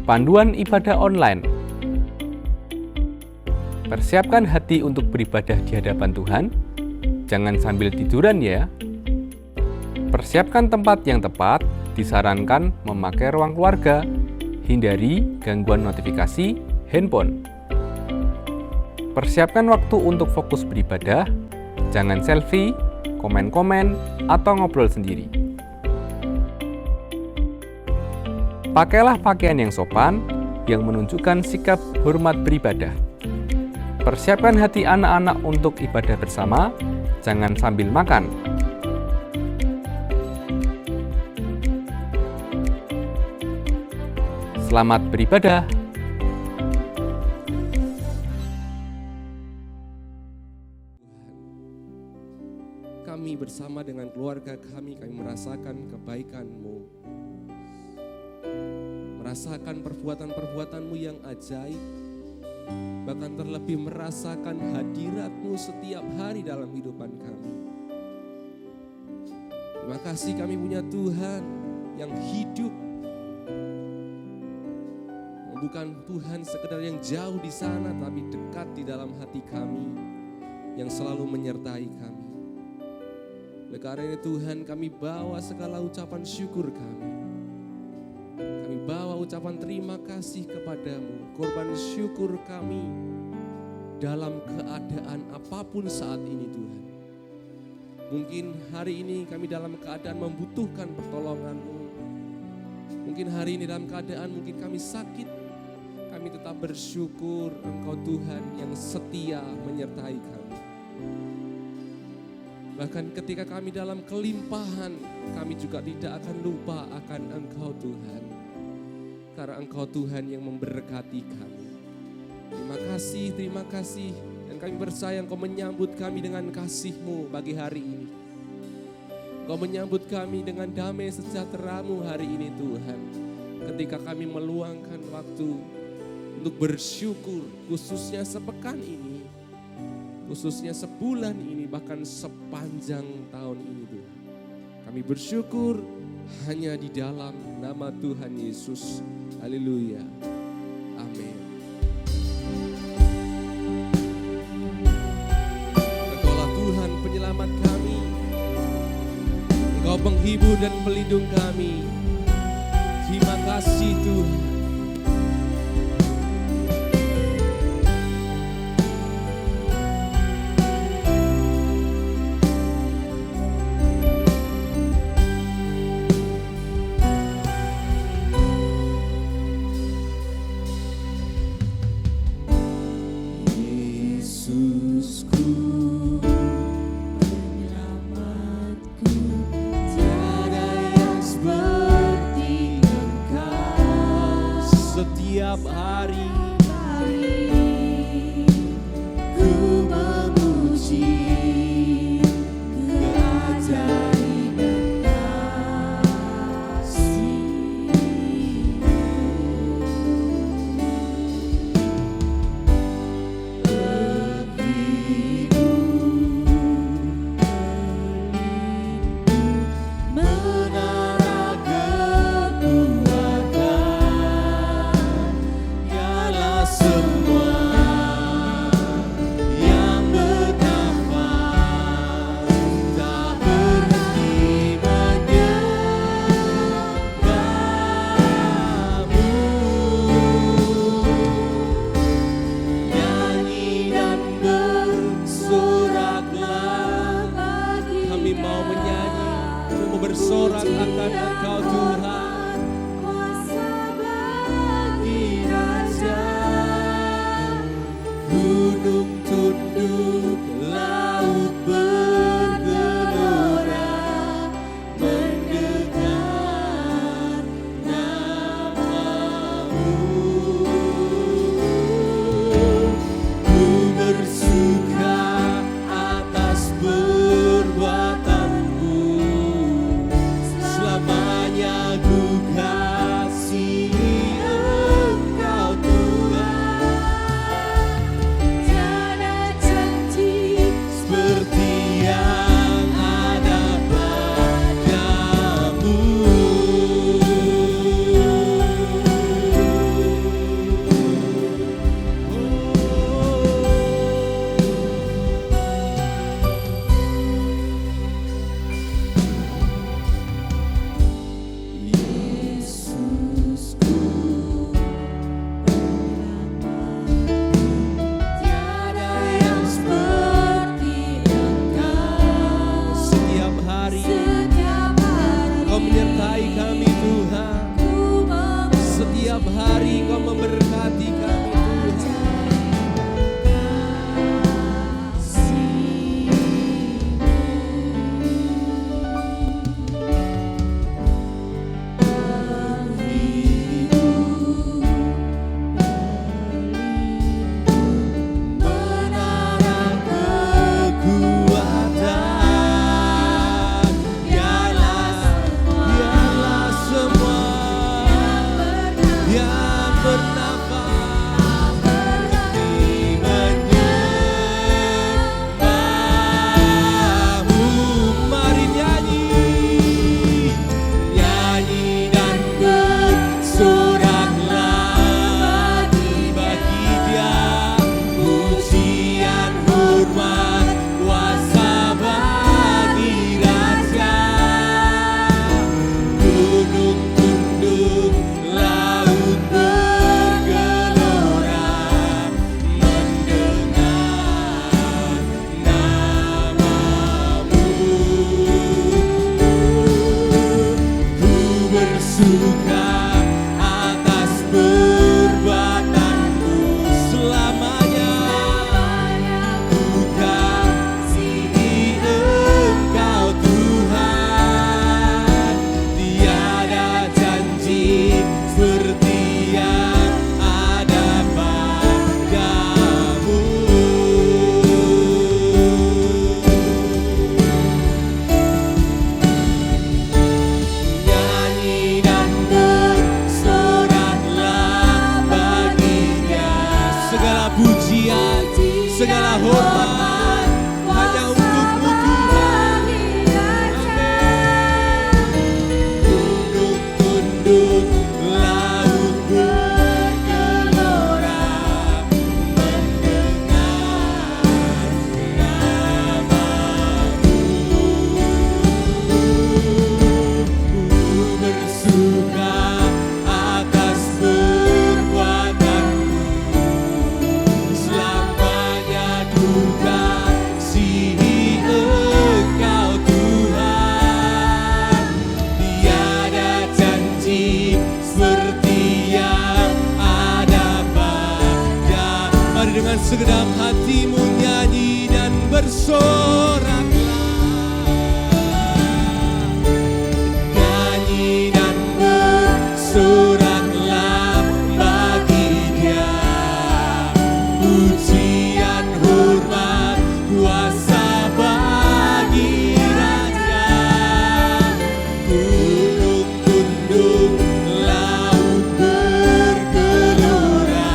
Panduan ibadah online. Persiapkan hati untuk beribadah di hadapan Tuhan. Jangan sambil tiduran ya. Persiapkan tempat yang tepat. Disarankan memakai ruang keluarga. Hindari gangguan notifikasi handphone. Persiapkan waktu untuk fokus beribadah. Jangan selfie, komen-komen, atau ngobrol sendiri. Pakailah pakaian yang sopan, yang menunjukkan sikap hormat beribadah. Persiapkan hati anak-anak untuk ibadah bersama, jangan sambil makan. Selamat beribadah. Kami bersama dengan keluarga kami merasakan kebaikan-Mu. Merasakan perbuatan-perbuatan-Mu yang ajaib. Bahkan terlebih merasakan hadirat-Mu setiap hari dalam kehidupan kami. Terima kasih kami punya Tuhan yang hidup. Bukan Tuhan sekedar yang jauh di sana, tapi dekat di dalam hati kami, yang selalu menyertai kami. Oleh karena itu Tuhan, kami bawa segala ucapan syukur kami. Kami bawa ucapan terima kasih kepadamu, korban syukur kami dalam keadaan apapun saat ini Tuhan. Mungkin hari ini kami dalam keadaan membutuhkan pertolongan-Mu. Mungkin hari ini dalam keadaan mungkin kami sakit, kami tetap bersyukur Engkau Tuhan yang setia menyertai kami. Bahkan ketika kami dalam kelimpahan, kami juga tidak akan lupa akan Engkau Tuhan. Karena Engkau Tuhan yang memberkati kami. Terima kasih. Dan kami percaya Engkau menyambut kami dengan kasih-Mu bagi hari ini. Engkau menyambut kami dengan damai sejahtera-Mu hari ini Tuhan. Ketika kami meluangkan waktu untuk bersyukur, khususnya sepekan ini, khususnya sebulan ini, bahkan sepanjang tahun ini Tuhan. Kami bersyukur hanya di dalam nama Tuhan Yesus. Haleluya. Amin. Engkaulah Tuhan penyelamat kami. Engkau penghibur dan pelindung kami. Terima kasih Tuhan. Setiap hari ku memuji keajaiban kasih-Mu. Menara kekuatan, nyala semua yang bernafas, tak berhenti menyembah-Mu. Nyanyi dan bersoraklah, kami mau menyanyi, kami mau bersorak akan Engkau Tuhan. Kuasa bagi Raja, gunung tunduk, laut bergelora, mendengar nama-Mu. Ku bersuka atas perbuatan-Mu, selama bersuka atas perbuatanmu selamanya. Ku kasihi Engkau Tuhan, tiada janji seperti yang ada padamu. Nyanyi dan bersoraklah baginya, segala pujian, segala hormat hanya untukmu Tuhan. Gunung tunduk, laut bergelora mendengar namamu. Ku bersuka atas perbuatanmu selamanya. Ku kasihi Engkau Tuhan, tiada janji seperti yang ada pada. Mari dengan segenap hatimu nyanyi dan bersoraklah. Nyanyi dan bersoraklah bagi Dia, pujian hormat kuasa bagi Raja. Gunung tunduk, laut bergelora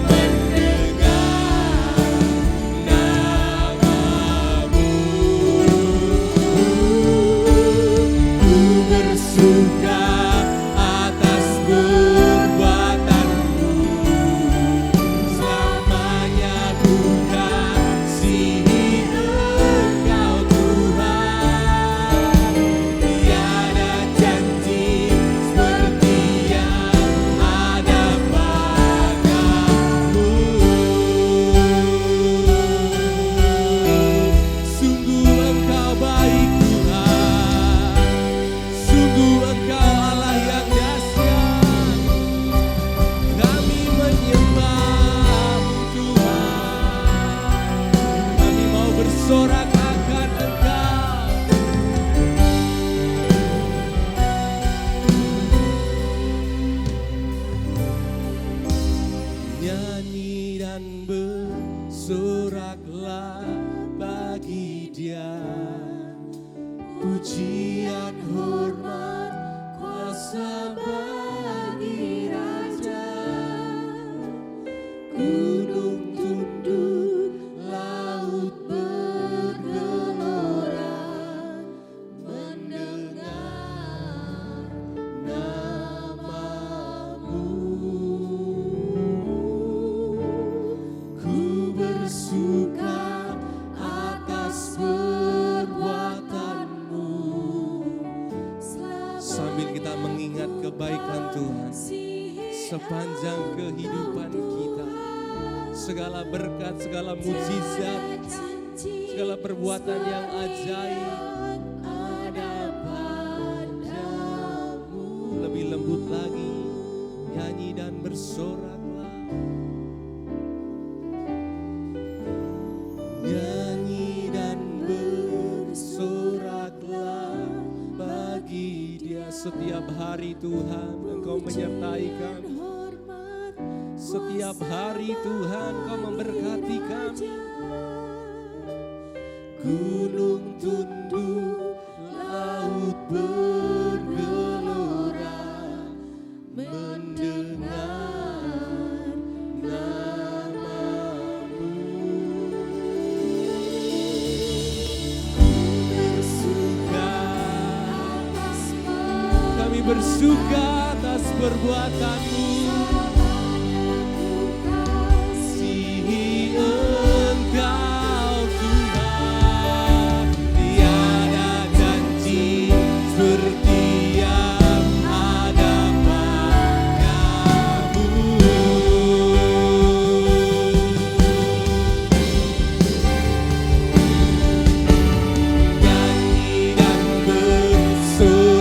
mendengar namamu. Ku bersuka atas perbuatanmu selamanya. Ku kasihi Engkau Tuhan, tiada janji seperti yang ada padamu. Sungguh Engkau baik Tuhan, sungguh Engkau Allah yang dahsyat. Kami menyembah-Mu Tuhan, kami mau bersorak akan Engkau. Nyanyi dan bersoraklah bagi Dia, pujian hormat kuasa bagi Raja. Gunung tunduk, laut bergelora mendengar namamu. Ku bersuka atas perbuatanmu. Sambil kita mengingat kebaikan Tuhan sepanjang kehidupan kita, segala berkat, segala mujizat, segala perbuatan yang ajaib ada padamu. Lebih lembut lagi, nyanyi dan bersoraklah. Nyanyi dan bersoraklah bagi Dia. Setiap hari Tuhan Engkau menyertai kami, setiap hari Tuhan Engkau memberkati kami. Gunung tunduk, laut bergelora mendengar namamu. Kami bersuka atas perbuatanmu. Kasihi Engkau Tuhan, tiada janji seperti yang ada padamu. Nyanyi dan bersoraklah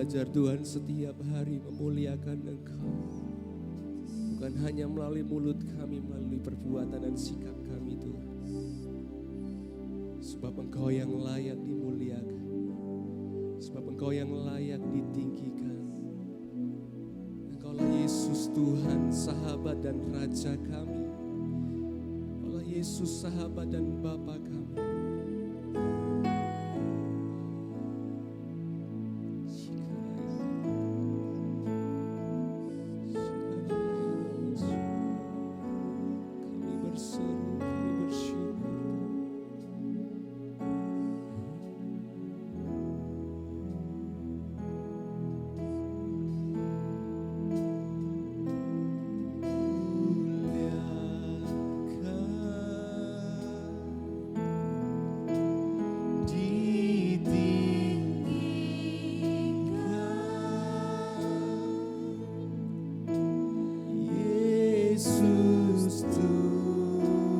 belajar Tuhan setiap hari memuliakan Engkau. Bukan hanya melalui mulut kami, melalui perbuatan dan sikap kami Tuhan. Sebab Engkau yang layak dimuliakan. Sebab Engkau yang layak ditinggikan. Engkaulah Yesus Tuhan, sahabat dan Raja kami. Engkaulah Yesus, sahabat dan Bapa kami. Yesus Tuhan.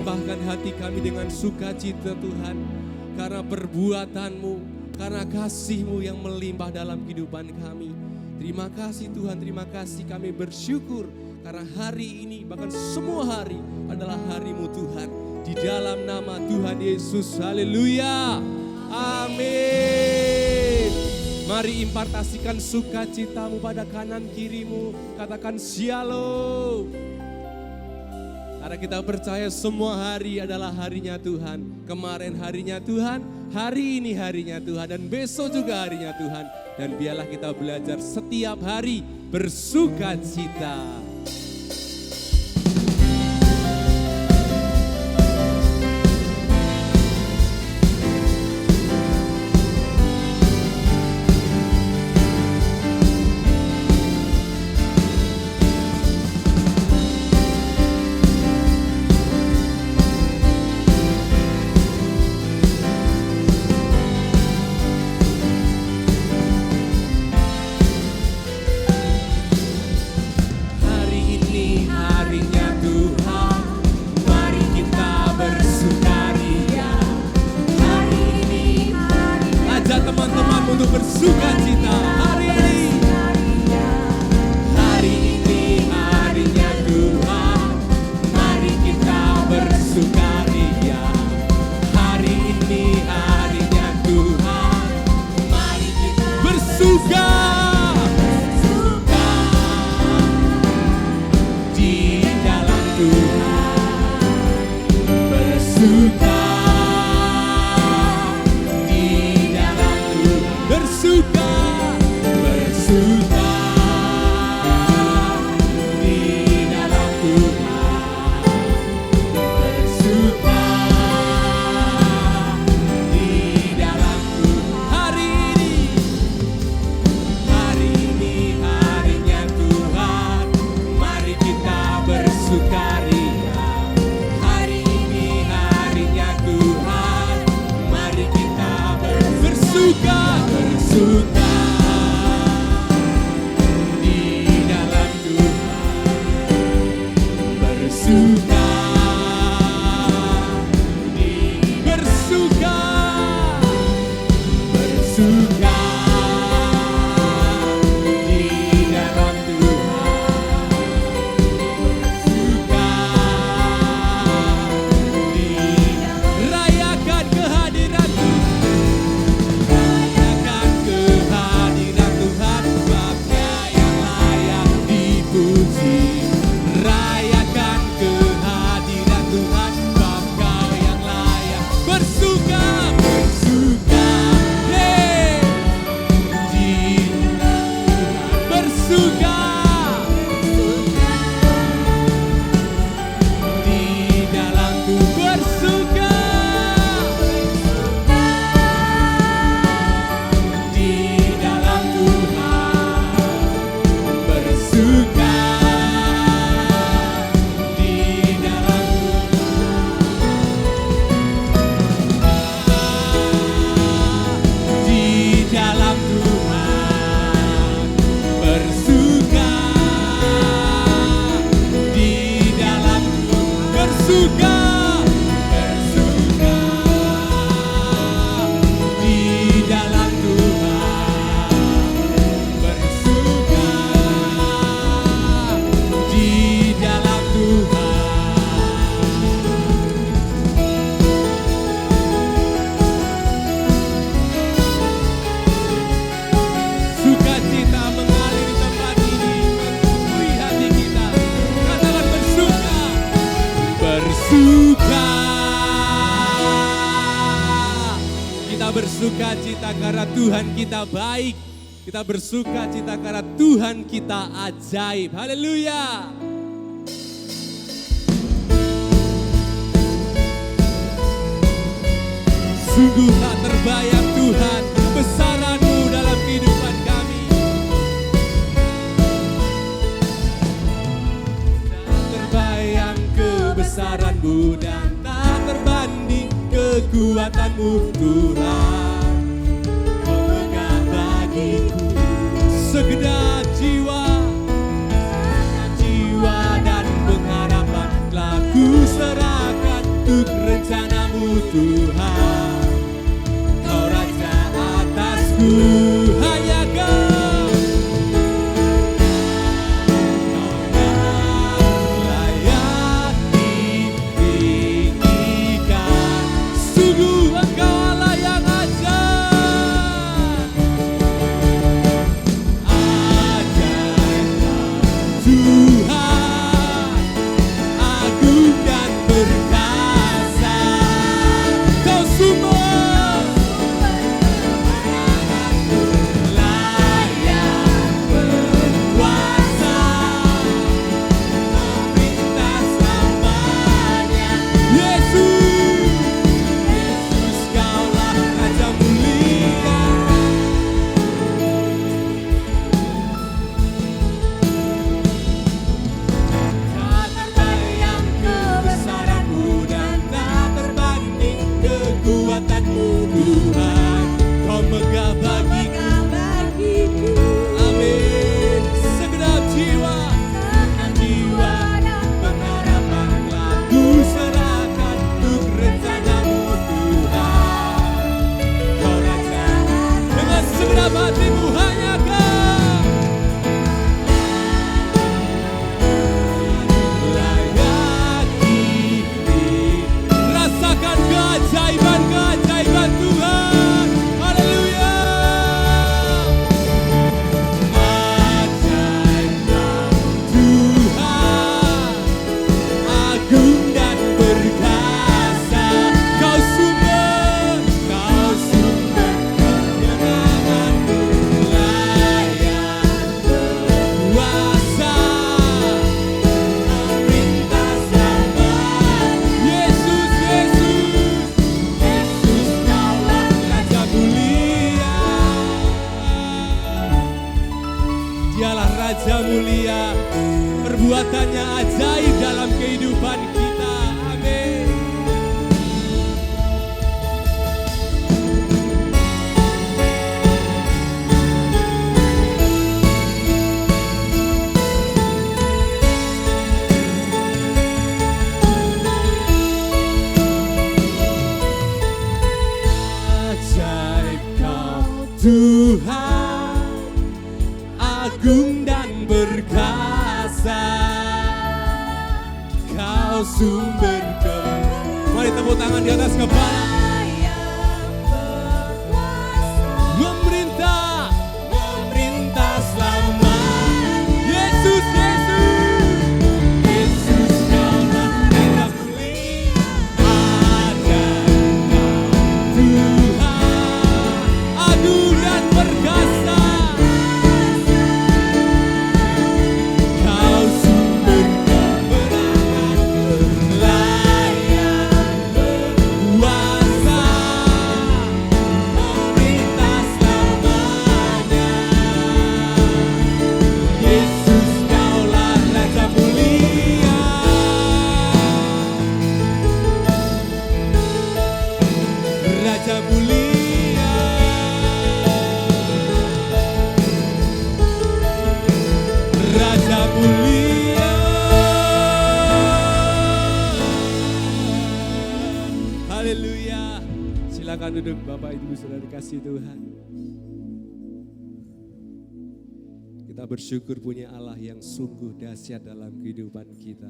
limpahkan hati kami dengan sukacita Tuhan, karena perbuatan-Mu, karena kasih-Mu yang melimpah dalam kehidupan kami. Terima kasih Tuhan, terima kasih, kami bersyukur karena hari ini bahkan semua hari adalah hari-Mu Tuhan. Di dalam nama Tuhan Yesus, haleluya, amin. Mari impartasikan sukacitamu pada kanan kirimu, katakan shalom. Karena kita percaya semua hari adalah harinya Tuhan. Kemarin harinya Tuhan, hari ini harinya Tuhan, dan besok juga harinya Tuhan. Dan biarlah kita belajar setiap hari bersukacita. Bersukacita karena Tuhan kita baik. Kita bersukacita karena Tuhan kita ajaib. Haleluya. Sungguh tak terbayang Tuhan kebesaran-Mu dalam kehidupan kami. Tak terbayang kebesaran-Mu dan tak terbanding kekuatan-Mu Tuhan. Kau megah bagiku segenap jiwa dan pengharapan telah ku serahkan Tuhan, Kau Raja atasku, hanya Kau yang layak ditinggikan. Sungguh Engkau Allah yang ajaib, Tuhan, agung dan perkasa. Kau sumber layak berkuasa, memerintah selamanya. Yesus, Kaulah Raja mulia. Tak terbayang kebesaranmu dan tak terbanding kekuatanmu, Tuhan. Kau megah bagiku. Amin. Segenap jiwa dan pengharapan telah kuserahkan untuk rencanamu, Tuhan. Kau Raja, dengan segenap hatimu hanya Kau layak ditinggikan. Rasakan keajaiban Tuhan. Haleluya. Ajaib Tuhan, agung dan perkasa. Kau sumber kemenanganku, layak berkuasa, memerintah selamanya. Yesus, Kaulah Raja mulia. Dialah Raja mulia, perbuatannya ajaib dalam kehidupan kita. Amin. Ajaib Kau Tuhan, agung dan berkasa. Kau sumber Mari tepuk tangan di atas kepala. Memerintah selamanya. Yesus, Kaulah Raja mulia. Ajaib Tuhan, agung dan perkasa. Kau sumber kemenanganku, layak berkuasa, memerintah selamanya. Yesus, Kaulah Raja mulia. Raja mulia. Raja mulia. Haleluya. Silakan duduk Bapak Ibu Saudara dikasihi Tuhan. Kita bersyukur punya Allah yang sungguh dahsyat dalam kehidupan kita.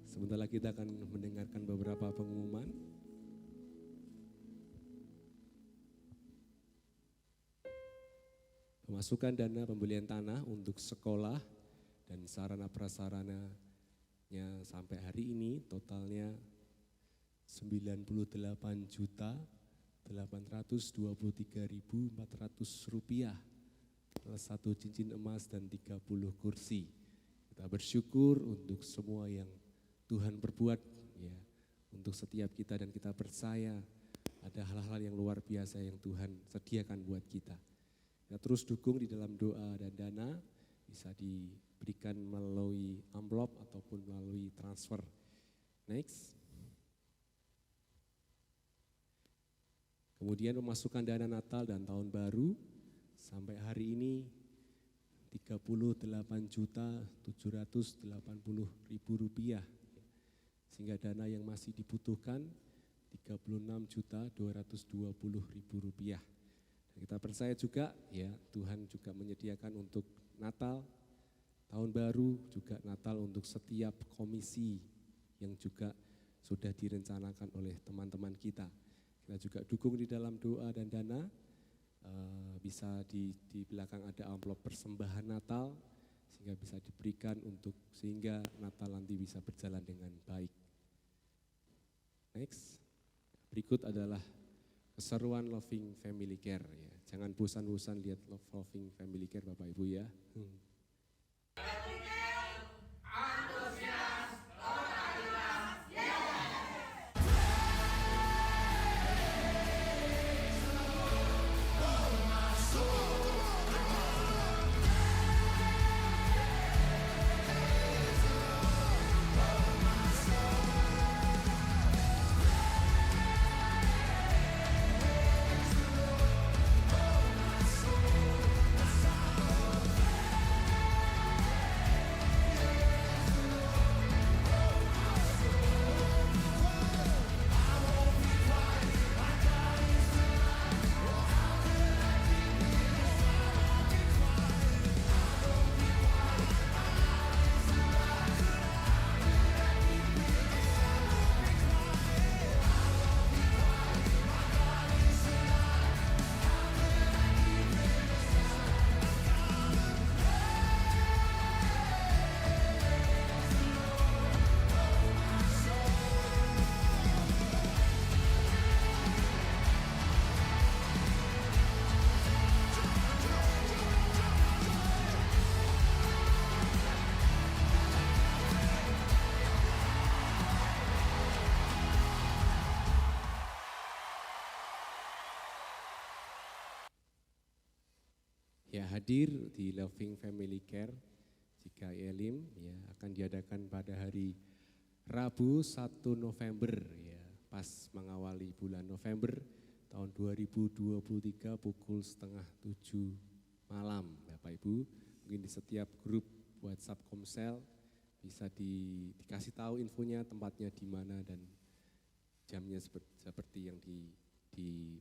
Sebentar lagi kita akan mendengarkan beberapa pengumuman. Pemasukan dana pembelian tanah untuk sekolah dan sarana prasarananya sampai hari ini totalnya 98.823.400 rupiah plus 1 cincin emas dan 30 kursi. Kita bersyukur untuk semua yang Tuhan perbuat ya untuk setiap kita, dan kita percaya ada hal-hal yang luar biasa yang Tuhan sediakan buat kita. Kita terus dukung di dalam doa dan dana, bisa diberikan melalui amplop ataupun melalui transfer. Next. Kemudian pemasukan dana Natal dan Tahun Baru sampai hari ini 38.780.000 rupiah. Sehingga dana yang masih dibutuhkan Rp36.220.000. Dan kita percaya juga ya Tuhan juga menyediakan untuk Natal, tahun baru, juga Natal untuk setiap komisi yang juga sudah direncanakan oleh teman-teman kita. Kita juga dukung di dalam doa dan dana, bisa di belakang ada amplop persembahan Natal, sehingga bisa diberikan sehingga Natal nanti bisa berjalan dengan baik. Next, berikut adalah keseruan Loving Family Care. Ya. Jangan bosan-bosan lihat Loving Family Care Bapak Ibu ya. Ya, hadir di Loving Family Care jika Elim ya akan diadakan pada hari Rabu 1 November ya, pas mengawali bulan November tahun 2023 pukul 6:30 malam Bapak Ibu. Mungkin di setiap grup WhatsApp Komsel bisa dikasih tahu infonya, tempatnya di mana dan jamnya seperti yang di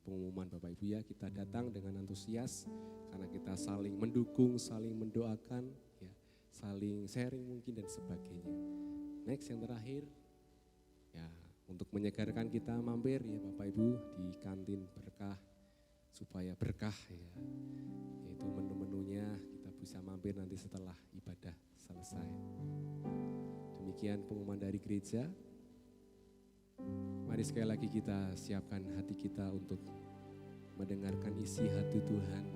pengumuman Bapak Ibu ya. Kita datang dengan antusias karena kita saling mendukung, saling mendoakan ya, saling sharing mungkin dan sebagainya. Next yang terakhir ya, untuk menyegarkan kita mampir ya Bapak Ibu di kantin berkah supaya berkah ya. Yaitu menu-menunya kita bisa mampir nanti setelah ibadah selesai. Demikian pengumuman dari gereja. Mari sekali lagi kita siapkan hati kita untuk mendengarkan isi hati Tuhan.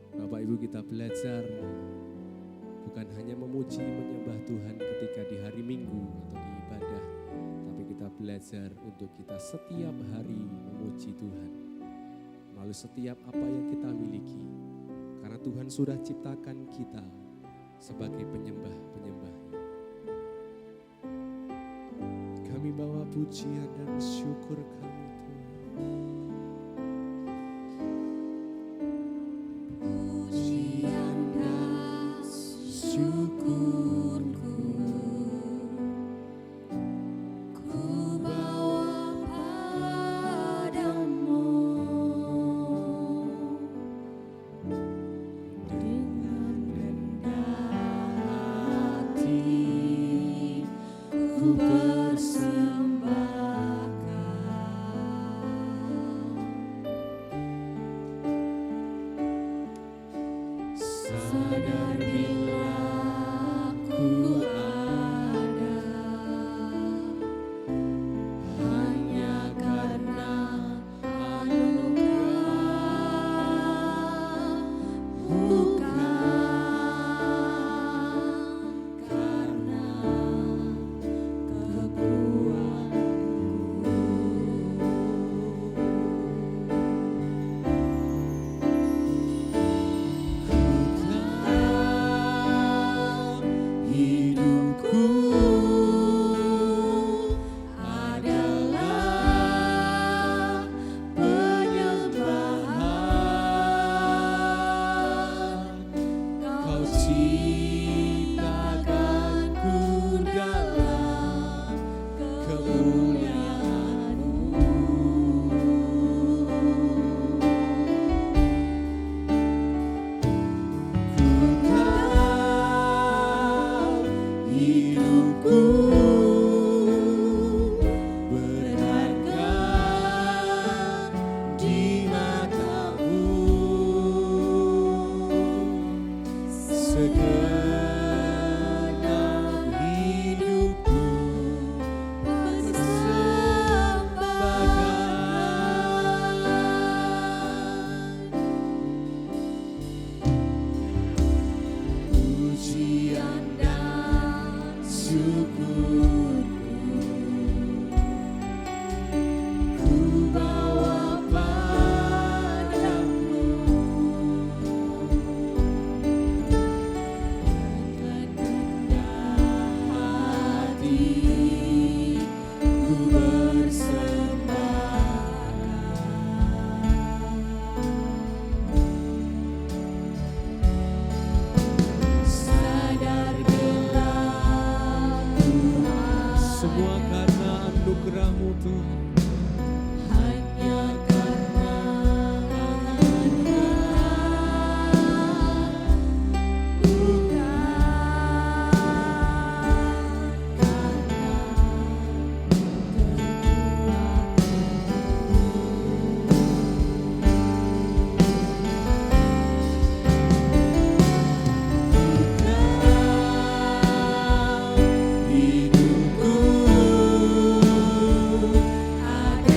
Bapak Ibu, kita belajar bukan hanya memuji menyembah Tuhan ketika di hari Minggu atau di ibadah, tapi kita belajar untuk kita setiap hari memuji Tuhan melalui setiap apa yang kita miliki, karena Tuhan sudah ciptakan kita sebagai penyembah-penyembah. Kami bawa pujian dan syukur kami Tuhan. Pujian dan syukurku ku bawa padamu dengan rendah hati ku sadar bila ku ada hanya karena anugerah, bukan karena kekuatan. Sadar bila Tuhan Semua karena anugerah-Mu Tuhan. hanya karena anugerah, bukan karena hidupku ada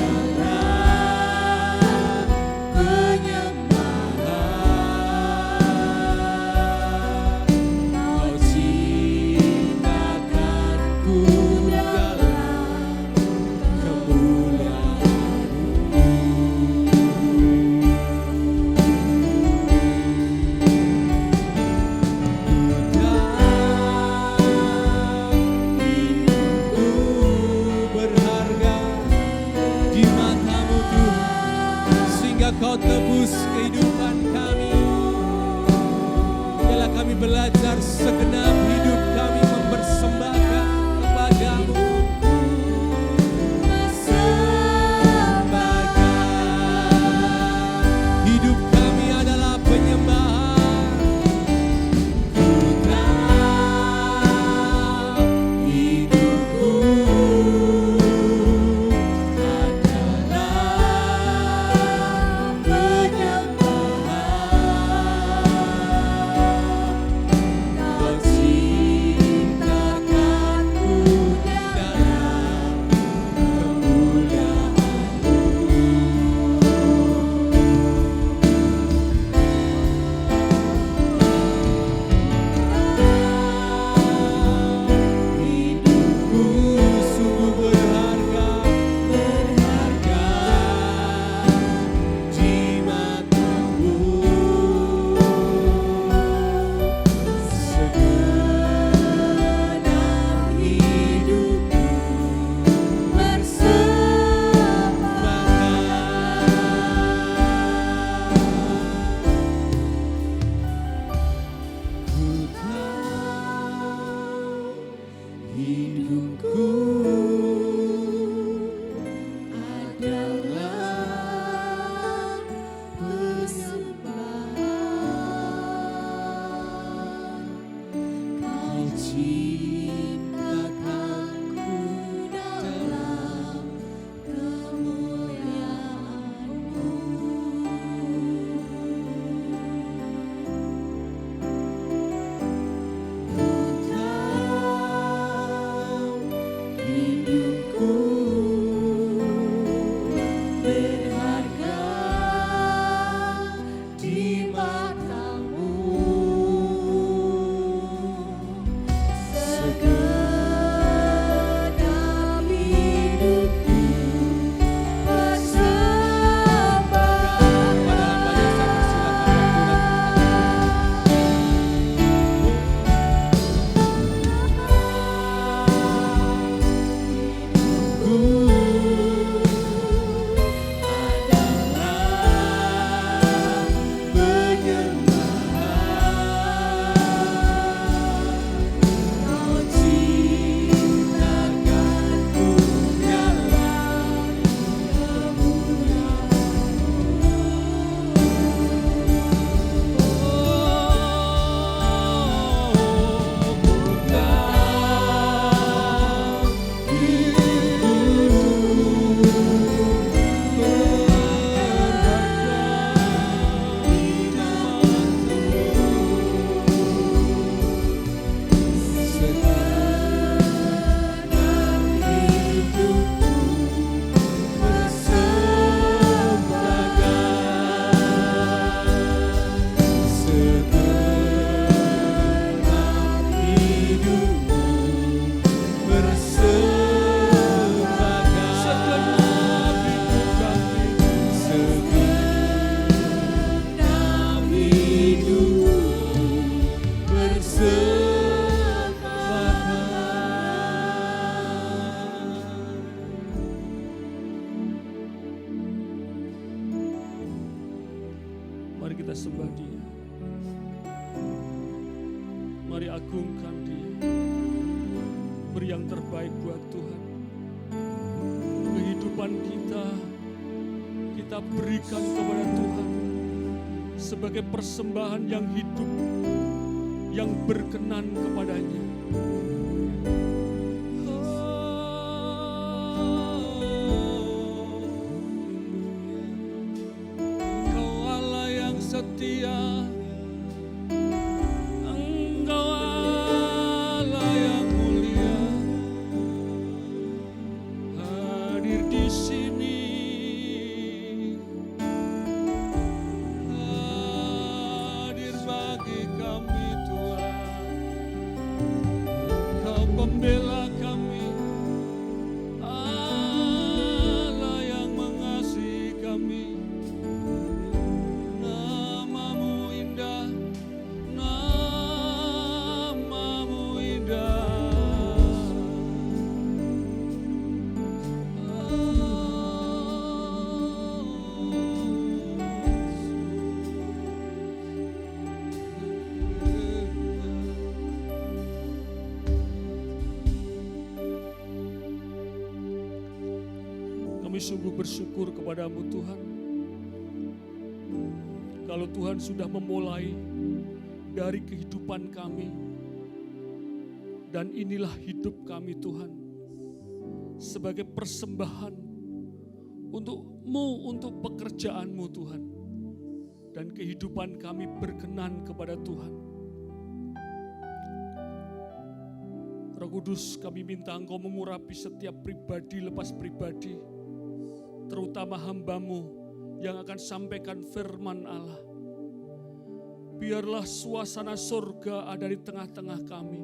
kita sembah Dia. Mari agungkan Dia. Beri yang terbaik buat Tuhan. Kehidupan kita berikan kepada Tuhan sebagai persembahan yang hidup, yang berkenan kepadanya. Engkau Allah yang setia, Engkau Allah yang mulia, hadir di sini, hadir bagi kami Tuhan. Kau pembela kami, Allah yang mengasihi kami. Namamu indah, namamu indah. Kami sungguh bersyukur kepadamu Tuhan. Kalau Tuhan sudah memulai dari kehidupan kami, dan inilah hidup kami Tuhan, sebagai persembahan untuk-Mu, untuk pekerjaan-Mu Tuhan. Dan kehidupan kami berkenan kepada Tuhan. Roh Kudus, kami minta Engkau mengurapi setiap pribadi lepas pribadi, terutama hamba-Mu yang akan sampaikan firman Allah. Biarlah suasana surga ada di tengah-tengah kami,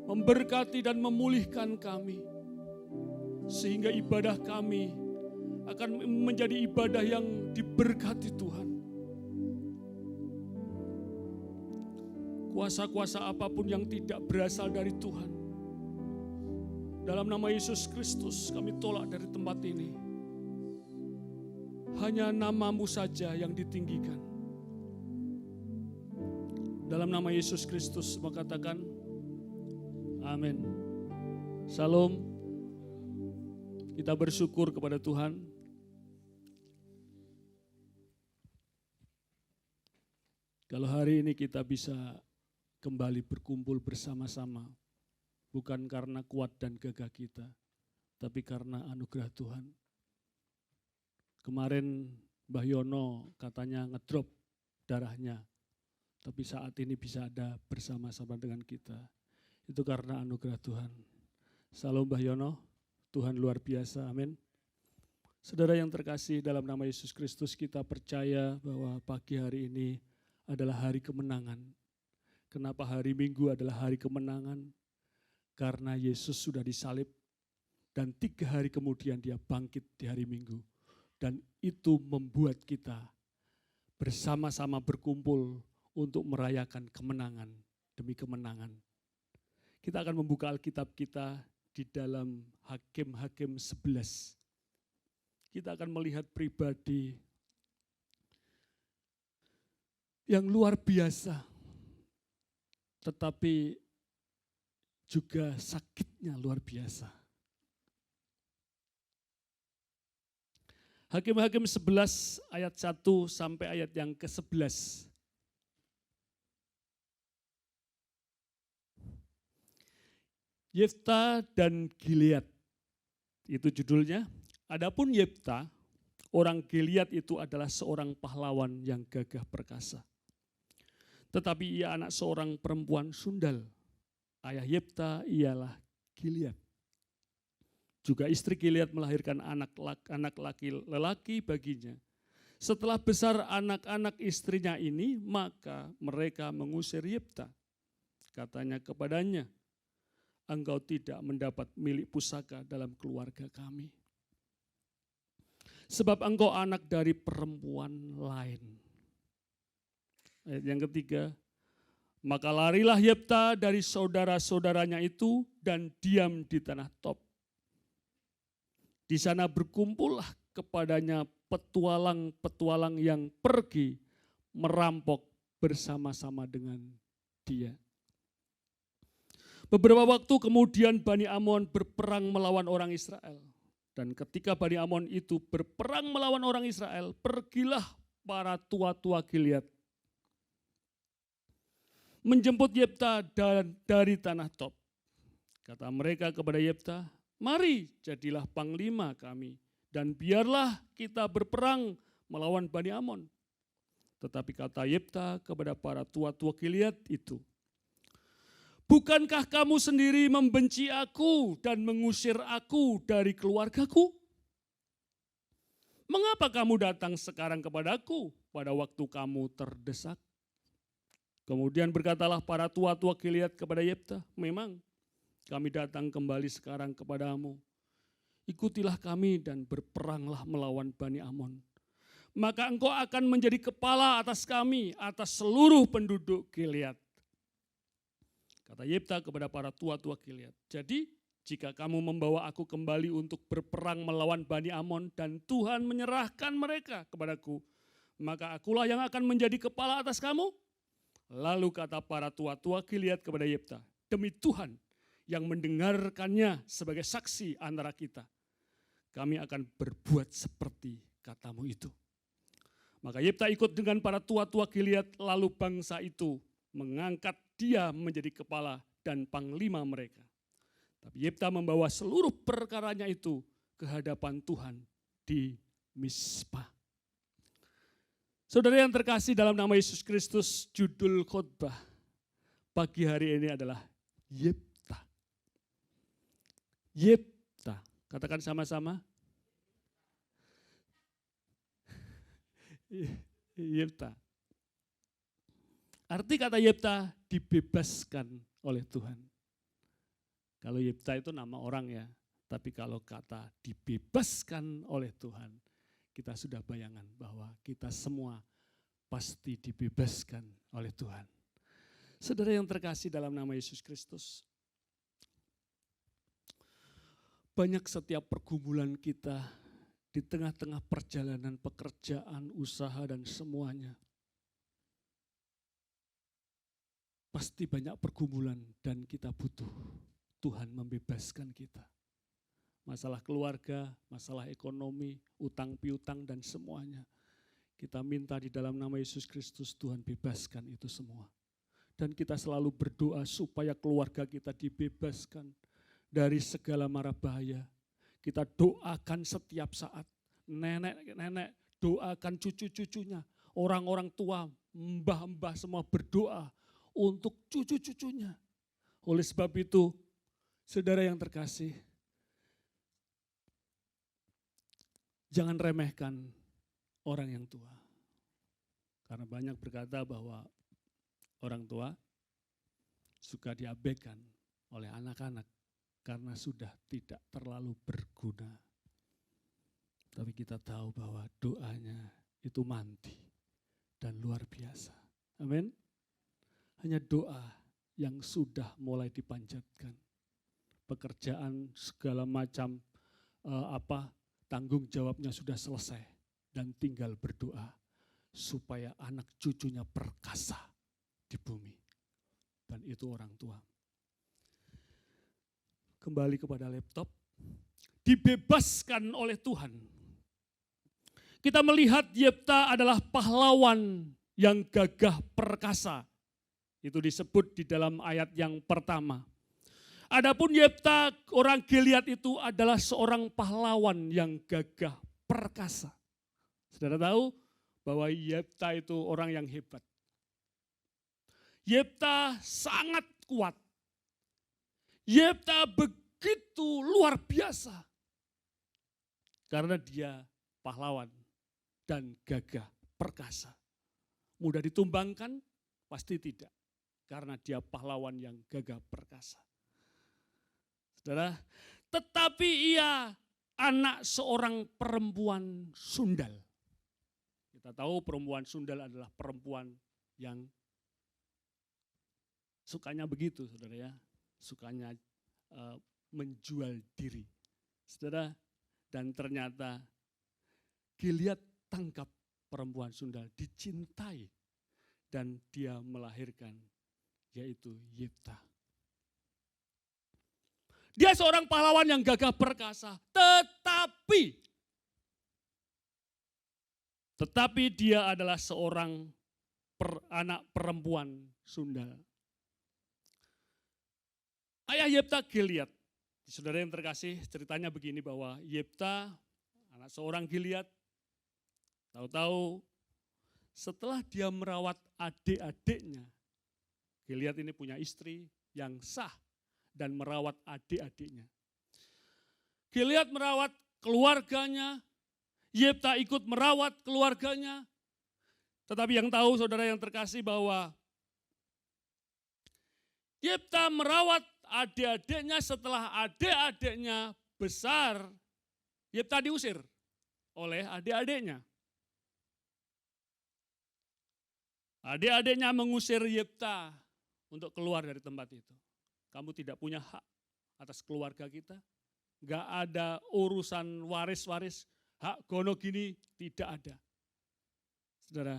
memberkati dan memulihkan kami, sehingga ibadah kami akan menjadi ibadah yang diberkati Tuhan. Kuasa-kuasa apapun yang tidak berasal dari Tuhan, dalam nama Yesus Kristus kami tolak dari tempat ini. Hanya nama-Mu saja yang ditinggikan. Dalam nama Yesus Kristus semua katakan amin. Salam. Kita bersyukur kepada Tuhan. Kalau hari ini kita bisa kembali berkumpul bersama-sama, bukan karena kuat dan gagah kita, tapi karena anugerah Tuhan. Kemarin Mbah Yono katanya ngedrop darahnya, tapi saat ini bisa ada bersama-sama dengan kita. Itu karena anugerah Tuhan. Salam Mbah Yono, Tuhan luar biasa, amin. Saudara yang terkasih, dalam nama Yesus Kristus kita percaya bahwa pagi hari ini adalah hari kemenangan. Kenapa hari Minggu adalah hari kemenangan? Karena Yesus sudah disalib dan 3 hari kemudian Dia bangkit di hari Minggu. Dan itu membuat kita bersama-sama berkumpul untuk merayakan kemenangan demi kemenangan. Kita akan membuka Alkitab kita di dalam Hakim-Hakim 11. Kita akan melihat pribadi yang luar biasa, tetapi juga sakitnya luar biasa. Hakim-Hakim 11 ayat 1 sampai ayat yang ke-11. Yefta dan Gilead, itu judulnya. Adapun Yefta, orang Gilead itu adalah seorang pahlawan yang gagah perkasa. Tetapi ia anak seorang perempuan sundal. Ayah Yefta ialah Gilead. Juga istri Gilead melahirkan anak lelaki baginya. Setelah besar anak-anak istrinya ini, maka mereka mengusir Yefta. Katanya kepadanya, engkau tidak mendapat milik pusaka dalam keluarga kami. Sebab engkau anak dari perempuan lain. Ayat yang ketiga, maka larilah Yefta dari saudara-saudaranya itu dan diam di tanah Tob. Di sana berkumpullah kepadanya petualang-petualang yang pergi merampok bersama-sama dengan dia. Beberapa waktu kemudian Bani Amon berperang melawan orang Israel. Dan ketika Bani Amon itu berperang melawan orang Israel, pergilah para tua-tua Gilead menjemput Yefta dari tanah Tob. Kata mereka kepada Yefta, mari jadilah panglima kami dan biarlah kita berperang melawan Bani Amon. Tetapi kata Yefta kepada para tua-tua Gilead itu, bukankah kamu sendiri membenci aku dan mengusir aku dari keluargaku? Mengapa kamu datang sekarang kepadaku pada waktu kamu terdesak? Kemudian berkatalah para tua-tua Gilead kepada Yefta, memang kami datang kembali sekarang kepadamu. Ikutilah kami dan berperanglah melawan Bani Amon. Maka engkau akan menjadi kepala atas kami, atas seluruh penduduk Gilead. Kata Yefta kepada para tua-tua Gilead, jadi jika kamu membawa aku kembali untuk berperang melawan Bani Amon dan Tuhan menyerahkan mereka kepadaku, maka akulah yang akan menjadi kepala atas kamu. Lalu kata para tua-tua Gilead kepada Yefta, demi Tuhan yang mendengarkannya sebagai saksi antara kita, kami akan berbuat seperti katamu itu. Maka Yefta ikut dengan para tua-tua Gilead, lalu bangsa itu mengangkat dia menjadi kepala dan panglima mereka. Tapi Yefta membawa seluruh perkaranya itu ke hadapan Tuhan di Mizpah. Saudara yang terkasih dalam nama Yesus Kristus, judul khotbah pagi hari ini adalah Yefta. Yefta, katakan sama-sama. Yefta. Arti kata Yefta, dibebaskan oleh Tuhan. Kalau Yefta itu nama orang ya, tapi kalau kata dibebaskan oleh Tuhan, kita sudah bayangan bahwa kita semua pasti dibebaskan oleh Tuhan. Saudara yang terkasih dalam nama Yesus Kristus, banyak setiap pergumulan kita di tengah-tengah perjalanan pekerjaan, usaha dan semuanya. Pasti banyak pergumulan dan kita butuh Tuhan membebaskan kita. Masalah keluarga, masalah ekonomi, utang piutang dan semuanya. Kita minta di dalam nama Yesus Kristus, Tuhan bebaskan itu semua. Dan kita selalu berdoa supaya keluarga kita dibebaskan dari segala mara bahaya. Kita doakan setiap saat, nenek-nenek doakan cucu-cucunya, orang-orang tua, mbah-mbah semua berdoa untuk cucu-cucunya. Oleh sebab itu, saudara yang terkasih, jangan remehkan orang yang tua. Karena banyak berkata bahwa orang tua suka diabaikan oleh anak-anak karena sudah tidak terlalu berguna. Tapi kita tahu bahwa doanya itu manti dan luar biasa. Amin. Hanya doa yang sudah mulai dipanjatkan. Pekerjaan segala macam tanggung jawabnya sudah selesai dan tinggal berdoa supaya anak cucunya perkasa di bumi. Dan itu orang tua. Kembali kepada laptop, dibebaskan oleh Tuhan. Kita melihat Yefta adalah pahlawan yang gagah perkasa. Itu disebut di dalam ayat yang pertama. Adapun Yefta, orang Gilead itu adalah seorang pahlawan yang gagah perkasa. Saudara tahu bahwa Yefta itu orang yang hebat. Yefta sangat kuat. Yefta begitu luar biasa. Karena dia pahlawan dan gagah perkasa. Mudah ditumbangkan? Pasti tidak. Karena dia pahlawan yang gagah perkasa. Saudara, tetapi ia anak seorang perempuan sundal. Kita tahu perempuan sundal adalah perempuan yang sukanya begitu, saudara ya. Sukanya menjual diri. Saudara, dan ternyata Gilead tangkap perempuan sundal, dicintai dan dia melahirkan, yaitu Yefta. Dia seorang pahlawan yang gagah perkasa, tetapi dia adalah seorang anak perempuan sundal. Ayah Yefta Gilead. Saudara yang terkasih, ceritanya begini bahwa Yefta, anak seorang Gilead, tahu-tahu setelah dia merawat adik-adiknya, Gilead ini punya istri yang sah dan merawat adik-adiknya. Gilead merawat keluarganya, Yefta ikut merawat keluarganya. Tetapi yang tahu saudara yang terkasih bahwa Yefta merawat adik-adiknya, setelah adik-adiknya besar, Yefta diusir oleh adik-adiknya. Adik-adiknya mengusir Yefta untuk keluar dari tempat itu. Kamu tidak punya hak atas keluarga kita. Gak ada urusan waris-waris, hak gono gini, tidak ada. Saudara,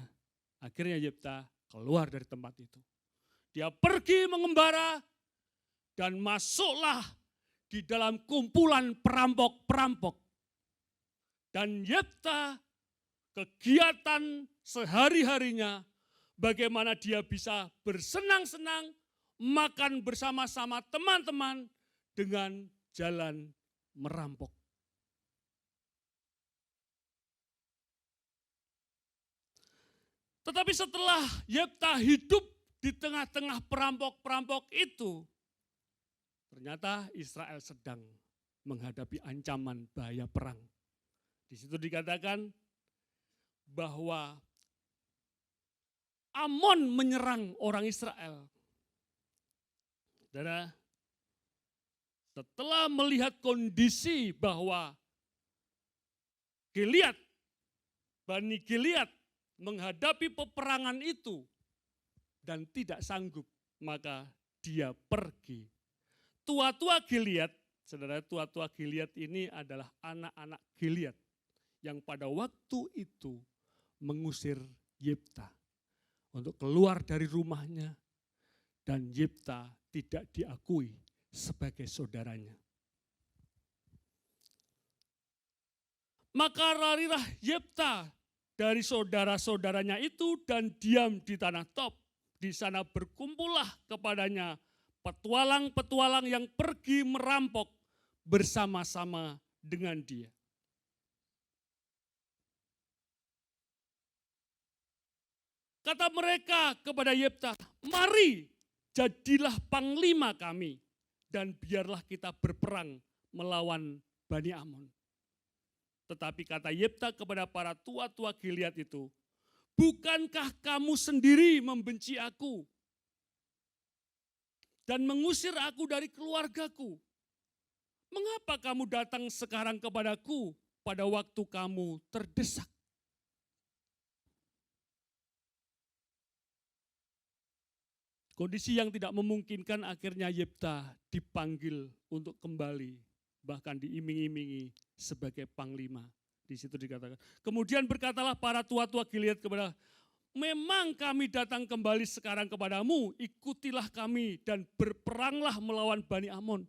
akhirnya Yefta keluar dari tempat itu. Dia pergi mengembara dan masuklah di dalam kumpulan perampok-perampok. Dan Yefta kegiatan sehari-harinya bagaimana dia bisa bersenang-senang, makan bersama-sama teman-teman dengan jalan merampok. Tetapi setelah Yefta hidup di tengah-tengah perampok-perampok itu, ternyata Israel sedang menghadapi ancaman bahaya perang. Di situ dikatakan bahwa Amon menyerang orang Israel. Saudara, setelah melihat kondisi bahwa Bani Gilead menghadapi peperangan itu dan tidak sanggup, maka dia pergi. Tua-tua Gilead, saudara, tua-tua Gilead ini adalah anak-anak Gilead yang pada waktu itu mengusir Yefta untuk keluar dari rumahnya, dan Yefta tidak diakui sebagai saudaranya. Maka larilah Yefta dari saudara-saudaranya itu dan diam di tanah Tob. Di sana berkumpullah kepadanya petualang-petualang yang pergi merampok bersama-sama dengan dia. Kata mereka kepada Yefta, mari jadilah panglima kami dan biarlah kita berperang melawan Bani Amon. Tetapi kata Yefta kepada para tua-tua Gilead itu, bukankah kamu sendiri membenci aku dan mengusir aku dari keluargaku? Mengapa kamu datang sekarang kepadaku pada waktu kamu terdesak? Kondisi yang tidak memungkinkan, akhirnya Yefta dipanggil untuk kembali, bahkan diiming-imingi sebagai panglima. Di situ dikatakan, kemudian berkatalah para tua-tua Gilead kepada, memang kami datang kembali sekarang kepadamu, ikutilah kami dan berperanglah melawan Bani Amon.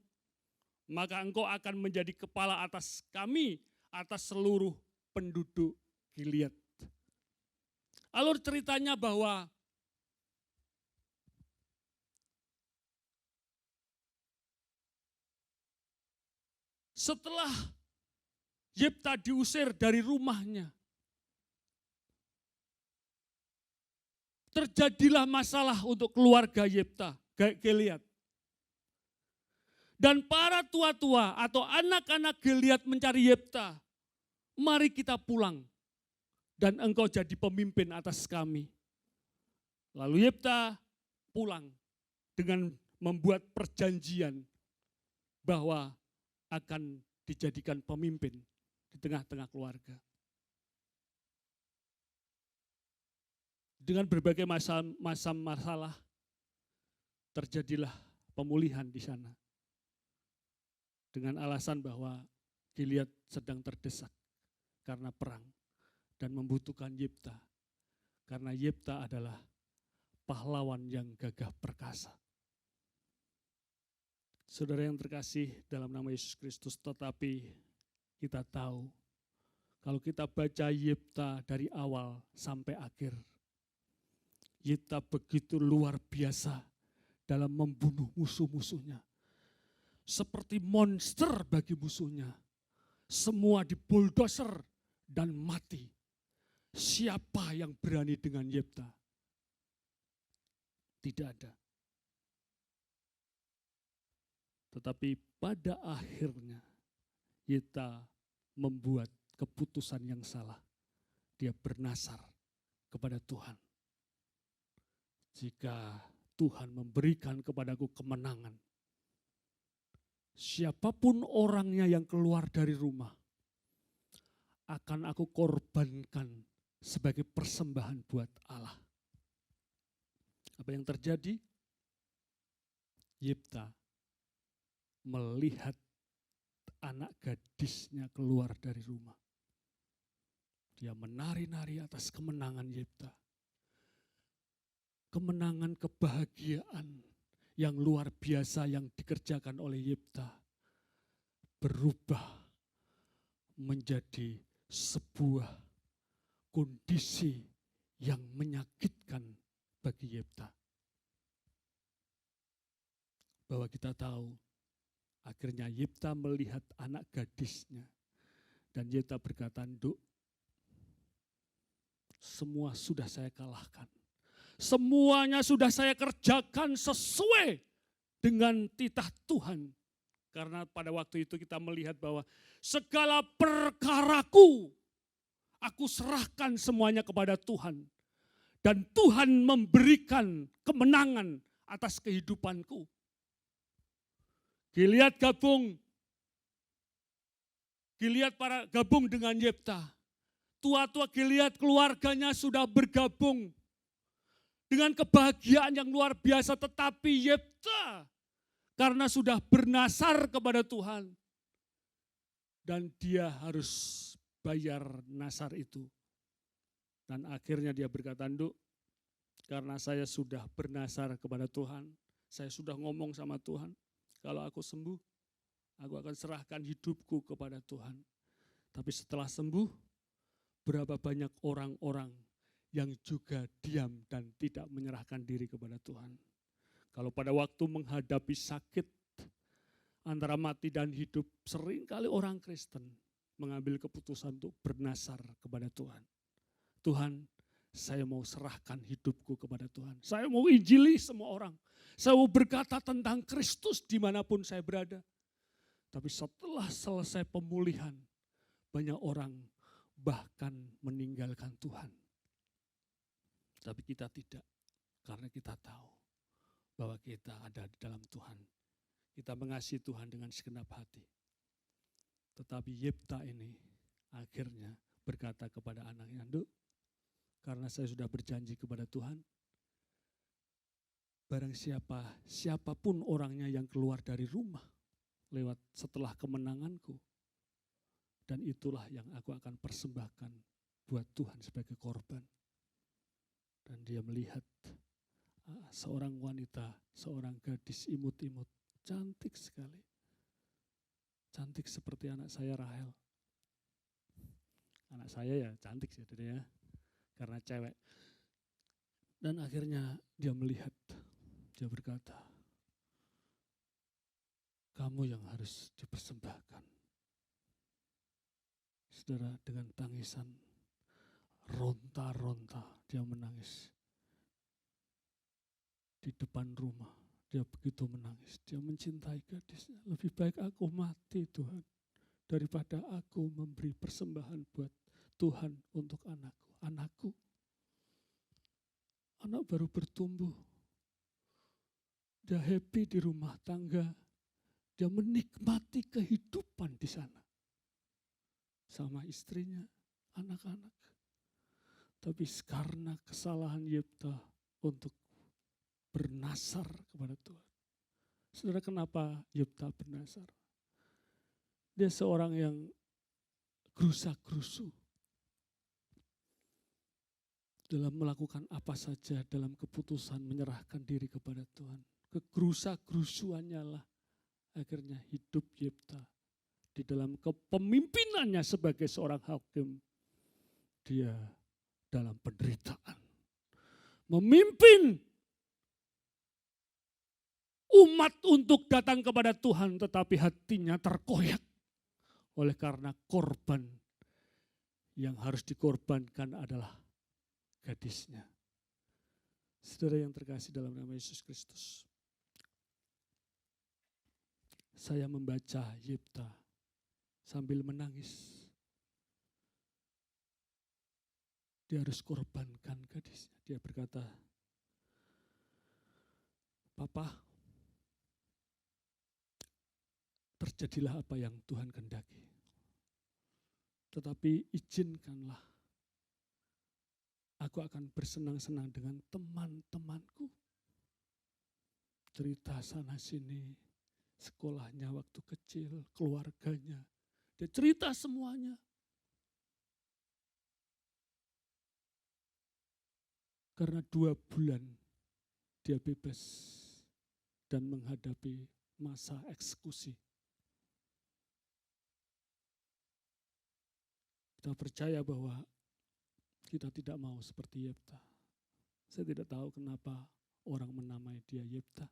Maka engkau akan menjadi kepala atas kami, atas seluruh penduduk Gilead. Alur ceritanya bahwa setelah Yefta diusir dari rumahnya, terjadilah masalah untuk keluarga Yefta, Gilead. Dan para tua-tua atau anak-anak Gilead mencari Yefta, mari kita pulang dan engkau jadi pemimpin atas kami. Lalu Yefta pulang dengan membuat perjanjian bahwa akan dijadikan pemimpin di tengah-tengah keluarga. Dengan berbagai masalah, terjadilah pemulihan di sana. Dengan alasan bahwa Gilead sedang terdesak karena perang dan membutuhkan Yefta. Karena Yefta adalah pahlawan yang gagah perkasa. Saudara yang terkasih dalam nama Yesus Kristus, tetapi kita tahu kalau kita baca Yefta dari awal sampai akhir, Yefta begitu luar biasa dalam membunuh musuh-musuhnya. Seperti monster bagi musuhnya. Semua dibuldoser dan mati. Siapa yang berani dengan Yefta? Tidak ada. Tetapi pada akhirnya Yefta membuat keputusan yang salah. Dia bernasar kepada Tuhan. Jika Tuhan memberikan kepadaku kemenangan, siapapun orangnya yang keluar dari rumah, akan aku korbankan sebagai persembahan buat Allah. Apa yang terjadi? Yefta melihat anak gadisnya keluar dari rumah. Dia menari-nari atas kemenangan Yefta. Kemenangan kebahagiaan yang luar biasa yang dikerjakan oleh Yefta berubah menjadi sebuah kondisi yang menyakitkan bagi Yefta. Bahwa kita tahu akhirnya Yefta melihat anak gadisnya dan Yefta berkata, "Nduk, semua sudah saya kalahkan. Semuanya sudah saya kerjakan sesuai dengan titah Tuhan." Karena pada waktu itu kita melihat bahwa segala perkaraku, aku serahkan semuanya kepada Tuhan. Dan Tuhan memberikan kemenangan atas kehidupanku. Gilead gabung dengan Yefta. Tua-tua Gilead keluarganya sudah bergabung dengan kebahagiaan yang luar biasa, tetapi Yefta karena sudah bernasar kepada Tuhan dan dia harus bayar nasar itu. Dan akhirnya dia berkata, "Nduk, karena saya sudah bernasar kepada Tuhan, saya sudah ngomong sama Tuhan, kalau aku sembuh, aku akan serahkan hidupku kepada Tuhan." Tapi setelah sembuh, berapa banyak orang-orang yang juga diam dan tidak menyerahkan diri kepada Tuhan. Kalau pada waktu menghadapi sakit antara mati dan hidup, seringkali orang Kristen mengambil keputusan untuk bernasar kepada Tuhan. Tuhan, saya mau serahkan hidupku kepada Tuhan. Saya mau injili semua orang. Saya mau berkata tentang Kristus dimanapun saya berada. Tapi setelah selesai pemulihan, banyak orang bahkan meninggalkan Tuhan. Tapi kita tidak, karena kita tahu bahwa kita ada di dalam Tuhan. Kita mengasihi Tuhan dengan segenap hati. Tetapi Yefta ini akhirnya berkata kepada anaknya, "Nduk, karena saya sudah berjanji kepada Tuhan, barang siapapun orangnya yang keluar dari rumah lewat setelah kemenanganku, dan itulah yang aku akan persembahkan buat Tuhan sebagai korban." Dan dia melihat seorang wanita, seorang gadis imut-imut, cantik sekali. Cantik seperti anak saya Rahel. Anak saya ya cantik sih ya, karena cewek. Dan akhirnya dia melihat, dia berkata, "Kamu yang harus dipersembahkan." Saudara, dengan tangisan, ronta-ronta dia menangis. Di depan rumah, dia begitu menangis. Dia mencintai gadisnya. "Lebih baik aku mati, Tuhan, daripada aku memberi persembahan buat Tuhan untuk anakku. Anakku, anak baru bertumbuh. Dia happy di rumah tangga. Dia menikmati kehidupan di sana. Sama istrinya, anak-anak. Tapi karena kesalahan Yefta untuk bernasar kepada Tuhan. Saudara, kenapa Yefta bernasar? Dia seorang yang gerusa-gerusu. dalam melakukan apa saja, dalam keputusan menyerahkan diri kepada Tuhan. Kegerusa-gerusuannya lah akhirnya hidup Yefta. Di dalam kepemimpinannya sebagai seorang hakim, dia dalam penderitaan. Memimpin umat untuk datang kepada Tuhan, tetapi hatinya terkoyak oleh karena korban yang harus dikorbankan adalah gadisnya. Saudara yang terkasih dalam nama Yesus Kristus, saya membaca Yefta sambil menangis. Dia harus korbankan gadisnya. Dia berkata, Papa, terjadilah apa yang Tuhan kehendaki. Tetapi izinkanlah aku akan bersenang-senang dengan teman-temanku. Cerita sana sini, sekolahnya waktu kecil, keluarganya. Dia cerita semuanya. Karena 2 bulan dia bebas dan menghadapi masa eksekusi. Kita percaya bahwa kita tidak mau seperti Yefta. Saya tidak tahu kenapa orang menamai dia Yefta.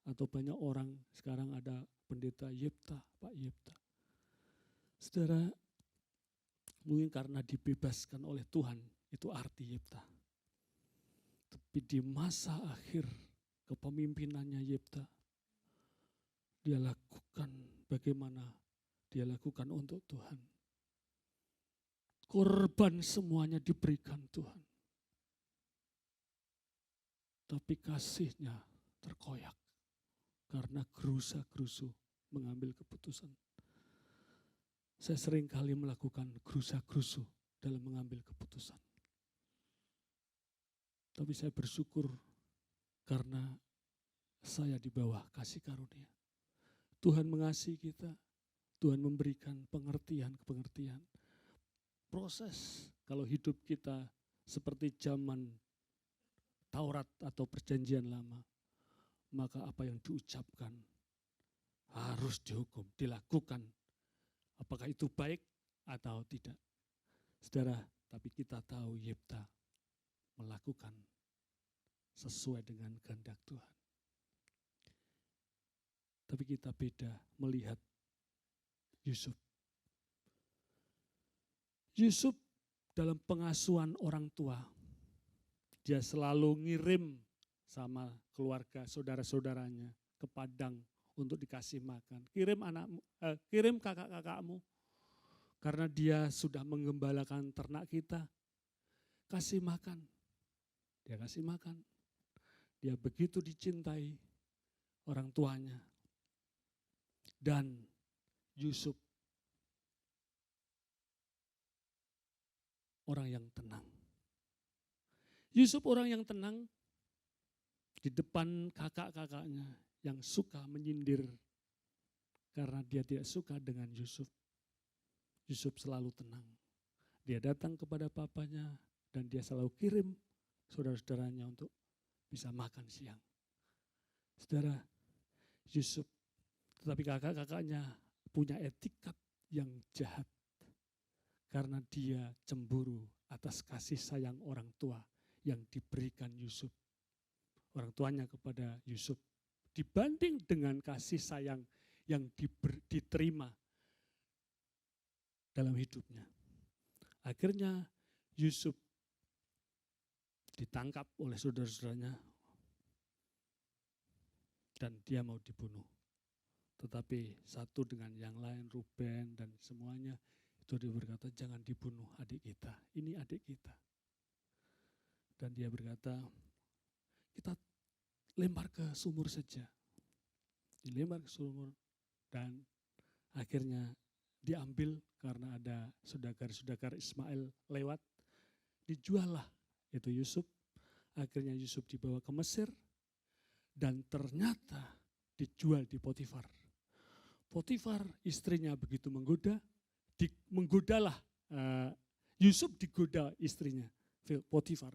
Atau banyak orang sekarang ada pendeta Yefta, Pak Yefta. Saudara, mungkin karena dibebaskan oleh Tuhan, itu arti Yefta. Tapi di masa akhir kepemimpinannya Yefta, dia lakukan bagaimana dia lakukan untuk Tuhan. Korban semuanya diberikan Tuhan. Tapi kasihnya terkoyak karena gerusa-gerusu mengambil keputusan. Saya sering kali melakukan gerusa-gerusu dalam mengambil keputusan. Tapi saya bersyukur karena saya di bawah kasih karunia. Tuhan mengasihi kita, Tuhan memberikan pengertian. Proses kalau hidup kita seperti zaman Taurat atau perjanjian lama, maka apa yang diucapkan harus dihukum, dilakukan. Apakah itu baik atau tidak? Saudara, tapi kita tahu Yefta melakukan sesuai dengan kehendak Tuhan. Tapi kita beda melihat Yusuf. Yusuf dalam pengasuhan orang tua, dia selalu ngirim sama keluarga saudara-saudaranya ke padang untuk dikasih makan. Kirim kakak-kakakmu karena dia sudah menggembalakan ternak kita. Kasih makan. Dia kasih makan. Dia begitu dicintai orang tuanya. Dan Yusuf orang yang tenang. Yusuf orang yang tenang di depan kakak-kakaknya yang suka menyindir karena dia tidak suka dengan Yusuf. Yusuf selalu tenang. Dia datang kepada papanya dan dia selalu kirim saudara-saudaranya untuk bisa makan siang. Saudara, Yusuf, tetapi kakak-kakaknya punya etikat yang jahat karena dia cemburu atas kasih sayang orang tua yang diberikan Yusuf. Orang tuanya kepada Yusuf dibanding dengan kasih sayang yang diterima dalam hidupnya. Akhirnya Yusuf ditangkap oleh saudara-saudaranya dan dia mau dibunuh. Tetapi satu dengan yang lain, Ruben dan semuanya, itu dia berkata, jangan dibunuh adik kita, ini adik kita. Dan dia berkata, kita lempar ke sumur saja. Dilempar ke sumur dan akhirnya diambil karena ada saudagar-saudagar Ismail lewat. Dijual lah itu Yusuf. Akhirnya Yusuf dibawa ke Mesir dan ternyata dijual di Potifar. Potifar istrinya begitu menggodalah Yusuf digoda istrinya. Potifar.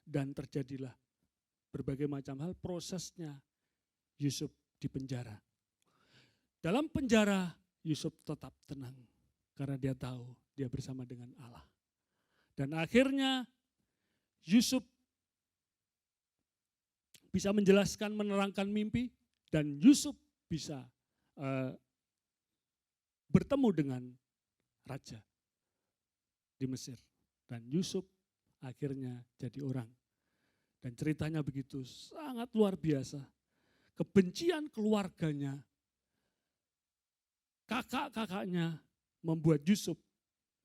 Dan terjadilah berbagai macam hal, prosesnya Yusuf dipenjara. Dalam penjara Yusuf tetap tenang karena dia tahu dia bersama dengan Allah. Dan akhirnya Yusuf bisa menjelaskan, menerangkan mimpi, dan Yusuf bisa bertemu dengan raja di Mesir. Dan Yusuf akhirnya jadi orang. Dan ceritanya begitu sangat luar biasa. Kebencian keluarganya, kakak-kakaknya membuat Yusuf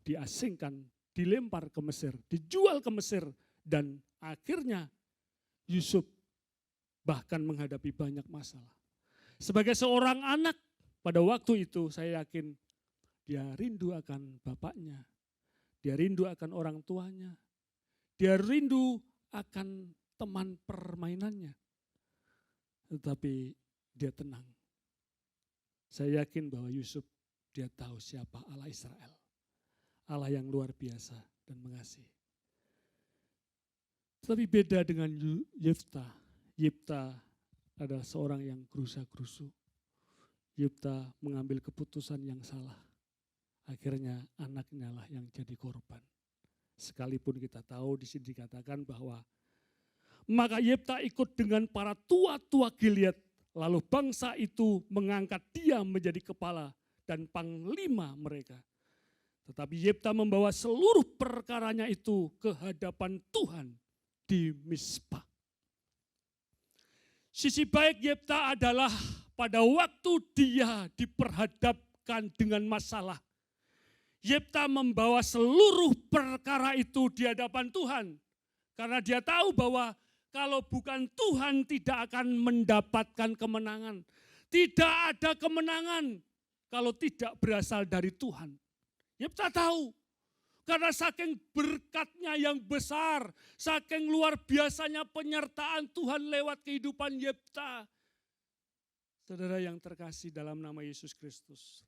diasingkan, dilempar ke Mesir, dijual ke Mesir. Dan akhirnya Yusuf bahkan menghadapi banyak masalah. Sebagai seorang anak pada waktu itu saya yakin dia rindu akan bapaknya. Dia rindu akan orang tuanya. Dia rindu akan teman permainannya. Tetapi dia tenang. Saya yakin bahwa Yusuf dia tahu siapa Allah Israel. Allah yang luar biasa dan mengasihi. Tetapi beda dengan Yifta. Yifta adalah seorang yang gerusa-gerusu. Yifta mengambil keputusan yang salah. Akhirnya anaknya lah yang jadi korban. Sekalipun kita tahu di sini dikatakan bahwa maka Yifta ikut dengan para tua-tua Gilead. Lalu bangsa itu mengangkat dia menjadi kepala dan panglima mereka. Tetapi Yifta membawa seluruh perkaranya itu ke hadapan Tuhan di Mizpah. Sisi baik Yifta adalah pada waktu dia diperhadapkan dengan masalah, Yifta membawa seluruh perkara itu di hadapan Tuhan. Karena dia tahu bahwa kalau bukan Tuhan tidak akan mendapatkan kemenangan. Tidak ada kemenangan kalau tidak berasal dari Tuhan. Yifta tahu. Karena saking berkatnya yang besar, saking luar biasanya penyertaan Tuhan lewat kehidupan Yifta. Saudara yang terkasih dalam nama Yesus Kristus,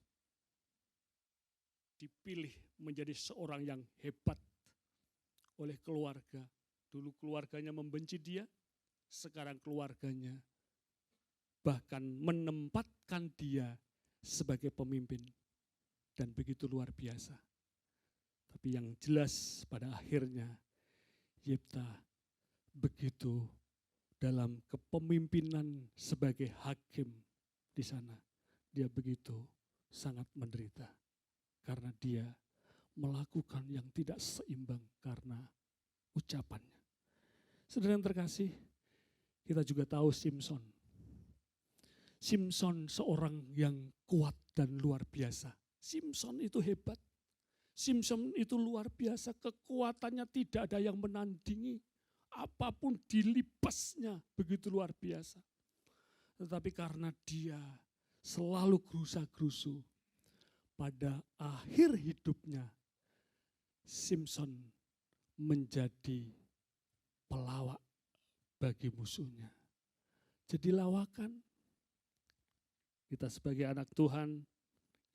dipilih menjadi seorang yang hebat oleh keluarga. Dulu keluarganya membenci dia, sekarang keluarganya bahkan menempatkan dia sebagai pemimpin. Dan begitu luar biasa. Tapi yang jelas pada akhirnya Yifta begitu dalam kepemimpinan sebagai hakim di sana. Dia begitu sangat menderita karena dia melakukan yang tidak seimbang karena ucapannya. Saudara yang terkasih, kita juga tahu Simson. Simson seorang yang kuat dan luar biasa. Simson itu hebat. Simson itu luar biasa, kekuatannya tidak ada yang menandingi. Apapun dilipasnya begitu luar biasa. Tetapi karena dia selalu gerusa-gerusu, pada akhir hidupnya Simson menjadi pelawak bagi musuhnya. Jadi lawakan. Kita sebagai anak Tuhan,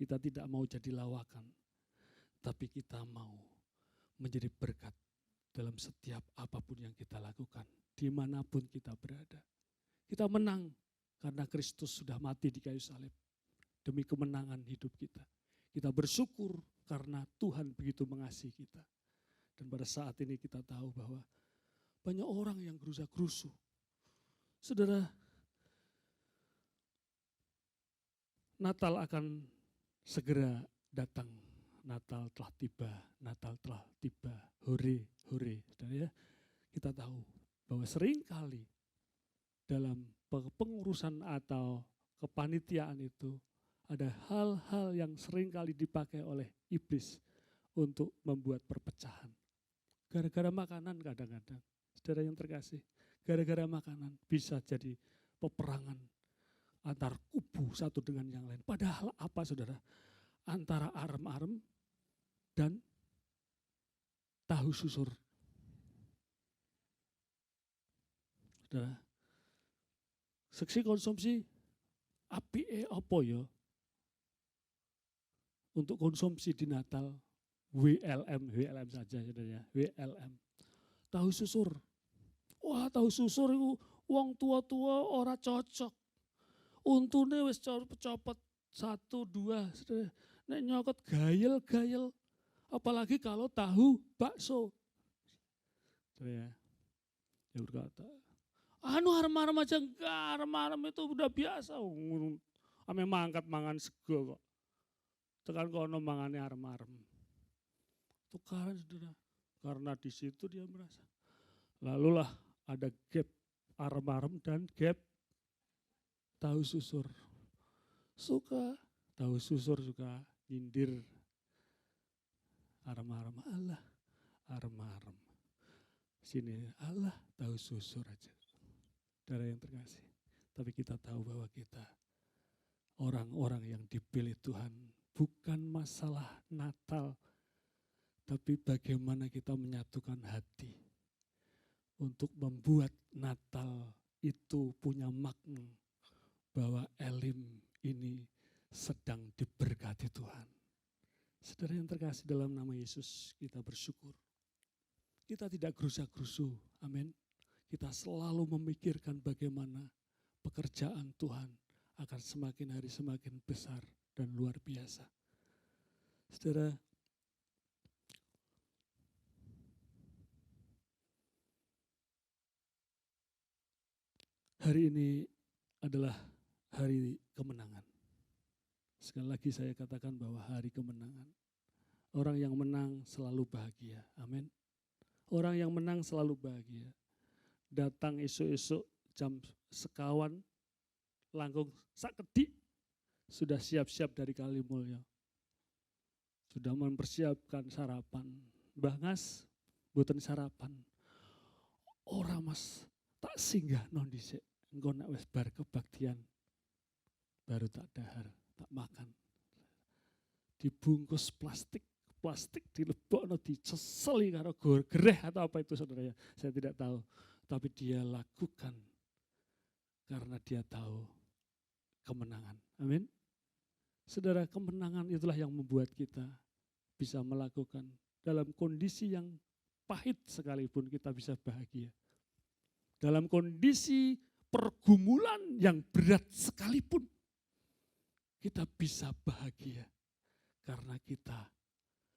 kita tidak mau jadi lawakan. Tapi kita mau menjadi berkat dalam setiap apapun yang kita lakukan. Dimanapun kita berada. Kita menang karena Kristus sudah mati di kayu salib. Demi kemenangan hidup kita. Kita bersyukur karena Tuhan begitu mengasihi kita. Dan pada saat ini kita tahu bahwa banyak orang yang gerusa-gerusu. Saudara, Natal akan segera datang. Natal telah tiba, Natal telah tiba, hore, hore. Saudara ya, kita tahu bahwa seringkali dalam pengurusan atau kepanitiaan itu ada hal-hal yang seringkali dipakai oleh iblis untuk membuat perpecahan. Gara-gara makanan kadang-kadang, saudara yang terkasih, gara-gara makanan bisa jadi peperangan antar kubu satu dengan yang lain. Padahal apa saudara? Antara arem-arem dan tahu susur. Saudara, seksi konsumsi apike apa ya? Untuk konsumsi di Natal WLM saja saudara ya, WLM. tahu susur. Wah, tahu susur itu wong tua-tua ora cocok. Untune wis copot 1, 2, nek nyokot gayel-gayel. Apalagi kalau tahu bakso. Ya berkata, arem-arem aja enggak, arem-arem itu udah biasa. Ame mangkat mangan sego kok. Tekan kono mangane arem-arem. Tukaran saudara, karena di situ dia merasa. Lalulah ada gap arem-arem dan gap tahu susur. Suka tahu susur, suka nyindir arem-arem. Allah, arem-arem. Sini, Allah tahu susur aja. Saudara yang terkasih. Tapi kita tahu bahwa kita orang-orang yang dipilih Tuhan. Bukan masalah Natal. Tapi bagaimana kita menyatukan hati. Untuk membuat Natal itu punya makna. Bahwa Elim ini sedang diberkati Tuhan. Saudara yang terkasih, dalam nama Yesus kita bersyukur. Kita tidak gerusa-gerusu, amin. Kita selalu memikirkan bagaimana pekerjaan Tuhan akan semakin hari semakin besar dan luar biasa. Saudara, hari ini adalah hari kemenangan. Sekali lagi saya katakan bahwa hari kemenangan. Orang yang menang selalu bahagia, amin. Orang yang menang selalu bahagia. Datang esok-esok jam sekawan, langkung sakedik, sudah siap-siap dari Kalimulya. Sudah mempersiapkan sarapan. Mbah Ngas, mboten sarapan. Ora Mas, tak singgah non dhisik. Engko nek wis bar kebaktian baru tak dahar, tak makan. Dibungkus plastik dilebokno, diceseli karo gereh atau apa itu saudara ya, saya tidak tahu. Tapi dia lakukan karena dia tahu kemenangan. Amin. Saudara, kemenangan itulah yang membuat kita bisa melakukan dalam kondisi yang pahit sekalipun kita bisa bahagia. Dalam kondisi pergumulan yang berat sekalipun kita bisa bahagia karena kita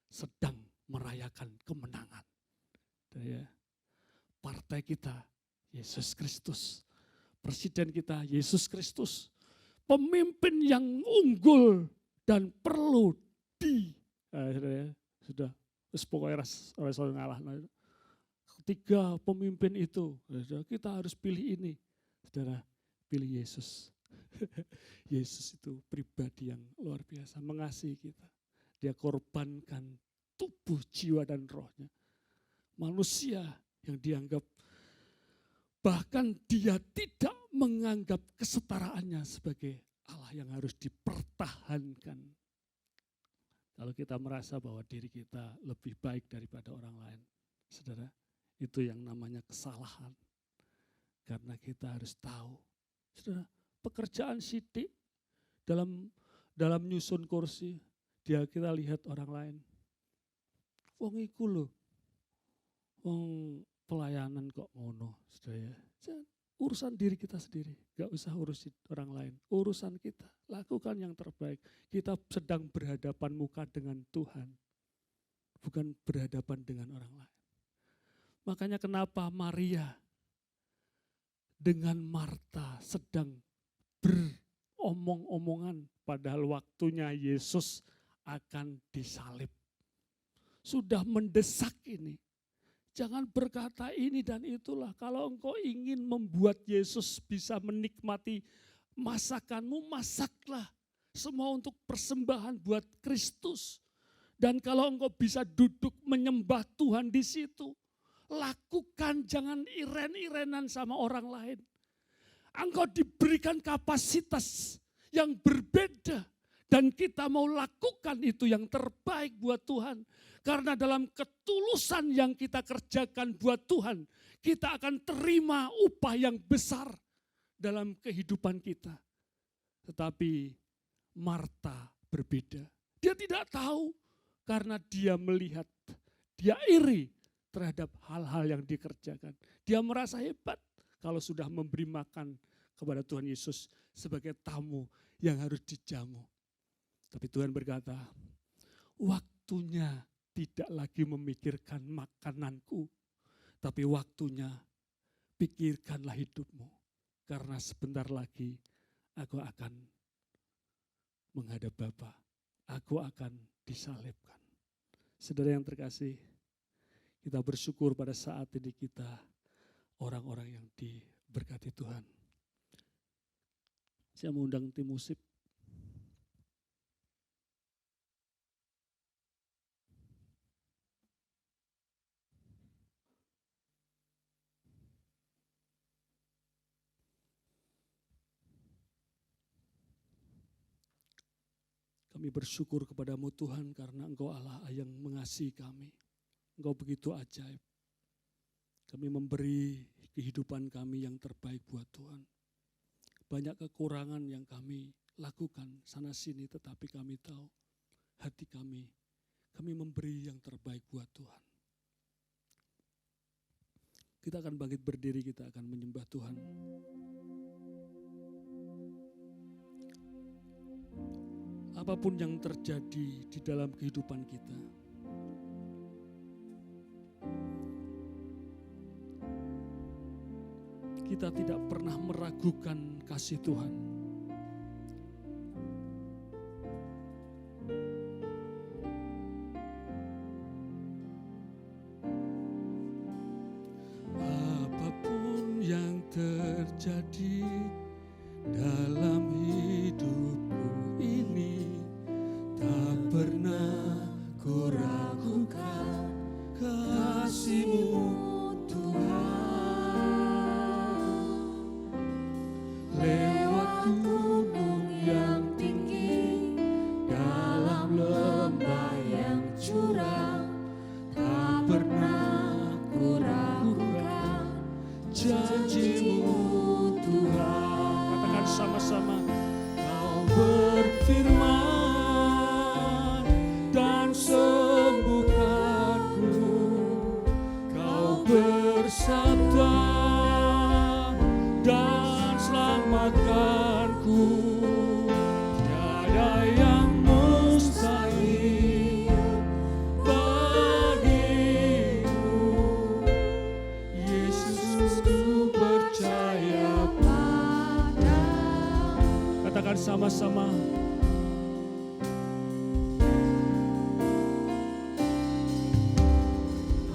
sedang merayakan kemenangan. Ya. Partai kita Yesus Kristus, presiden kita Yesus Kristus, pemimpin yang unggul dan perlu sudah pokoknya ras ngalah. Ketiga pemimpin itu, kita harus pilih ini. Saudara, pilih Yesus. Yesus itu pribadi yang luar biasa, mengasihi kita. Dia korbankan tubuh, jiwa, dan rohnya. Manusia yang dianggap, bahkan dia tidak menganggap kesetaraannya sebagai Allah yang harus dipertahankan. Kalau kita merasa bahwa diri kita lebih baik daripada orang lain, saudara, itu yang namanya kesalahan. Karena kita harus tahu, saudara, pekerjaan sidik dalam nyusun kursi, kita lihat orang lain. Wong iku lho, wong pelayanan kok ngono, saudara. Urusan diri kita sendiri, gak usah urusin orang lain. Urusan kita, lakukan yang terbaik. Kita sedang berhadapan muka dengan Tuhan, bukan berhadapan dengan orang lain. Makanya kenapa Maria dengan Marta sedang beromong-omongan padahal waktunya Yesus akan disalib. Sudah mendesak ini. Jangan berkata ini dan itulah. Kalau engkau ingin membuat Yesus bisa menikmati masakanmu, masaklah. Semua untuk persembahan buat Kristus. Dan kalau engkau bisa duduk menyembah Tuhan di situ, lakukan, jangan iren-irenan sama orang lain. Engkau diberikan kapasitas yang berbeda. Dan kita mau lakukan itu yang terbaik buat Tuhan. Karena dalam ketulusan yang kita kerjakan buat Tuhan, kita akan terima upah yang besar dalam kehidupan kita. Tetapi Marta berbeda. Dia tidak tahu karena dia melihat, dia iri terhadap hal-hal yang dikerjakan. Dia merasa hebat kalau sudah memberi makan kepada Tuhan Yesus sebagai tamu yang harus dijamu. Tapi Tuhan berkata, waktunya tidak lagi memikirkan makananku, tapi waktunya pikirkanlah hidupmu. Karena sebentar lagi aku akan menghadap Bapa, aku akan disalibkan. Saudara yang terkasih, kita bersyukur pada saat ini kita orang-orang yang diberkati Tuhan. Saya mengundang tim musik. Kami bersyukur kepadamu Tuhan karena Engkau Allah yang mengasihi kami. Engkau begitu ajaib. Kami memberi kehidupan kami yang terbaik buat Tuhan. Banyak kekurangan yang kami lakukan sana sini, tetapi kami tahu hati kami memberi yang terbaik buat Tuhan. Kita akan bangkit berdiri, kita akan menyembah Tuhan. Apapun yang terjadi di dalam kehidupan kita, kita tidak pernah meragukan kasih Tuhan. Apapun yang terjadi dalam hidupku ini, tak pernah ku ragukan kasih-Mu Tuhan. Lewat gunung yang tinggi, dalam lembah yang curam, tak pernah ku ragukan janji-Mu Tuhan. Katakan sama-sama. Kau berfirman dan sembuhkanku, Kau bersabda dan selamatkanku. Tiada yang mustahil bagimu, Yesus, ku percaya padamu. Katakan sama-sama.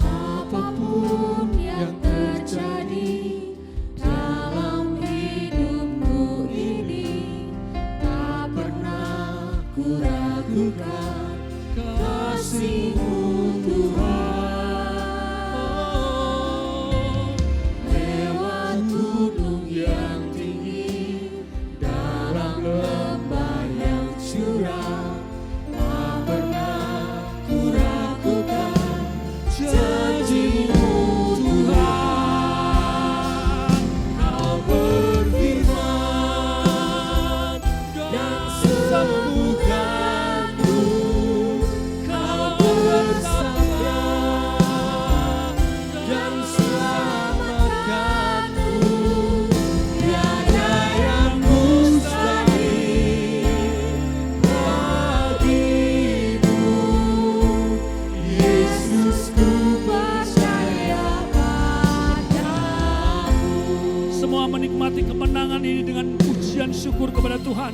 Apapun yang terjadi dalam hidupku ini, tak pernah ku ragukan kasih-Mu Tuhan. Lewat gunung yang tinggi, dalam lembah yang curam, tak pernah ku ragukan janji-Mu Tuhan. Kau berfirman dan sembuhkanku, Kau bersabda dan selamatkanku. Tiada yang mustahil bagimu, Yesus, ku percaya padamu. Semua menikmati kemenangan ini dengan pujian syukur kepada Tuhan.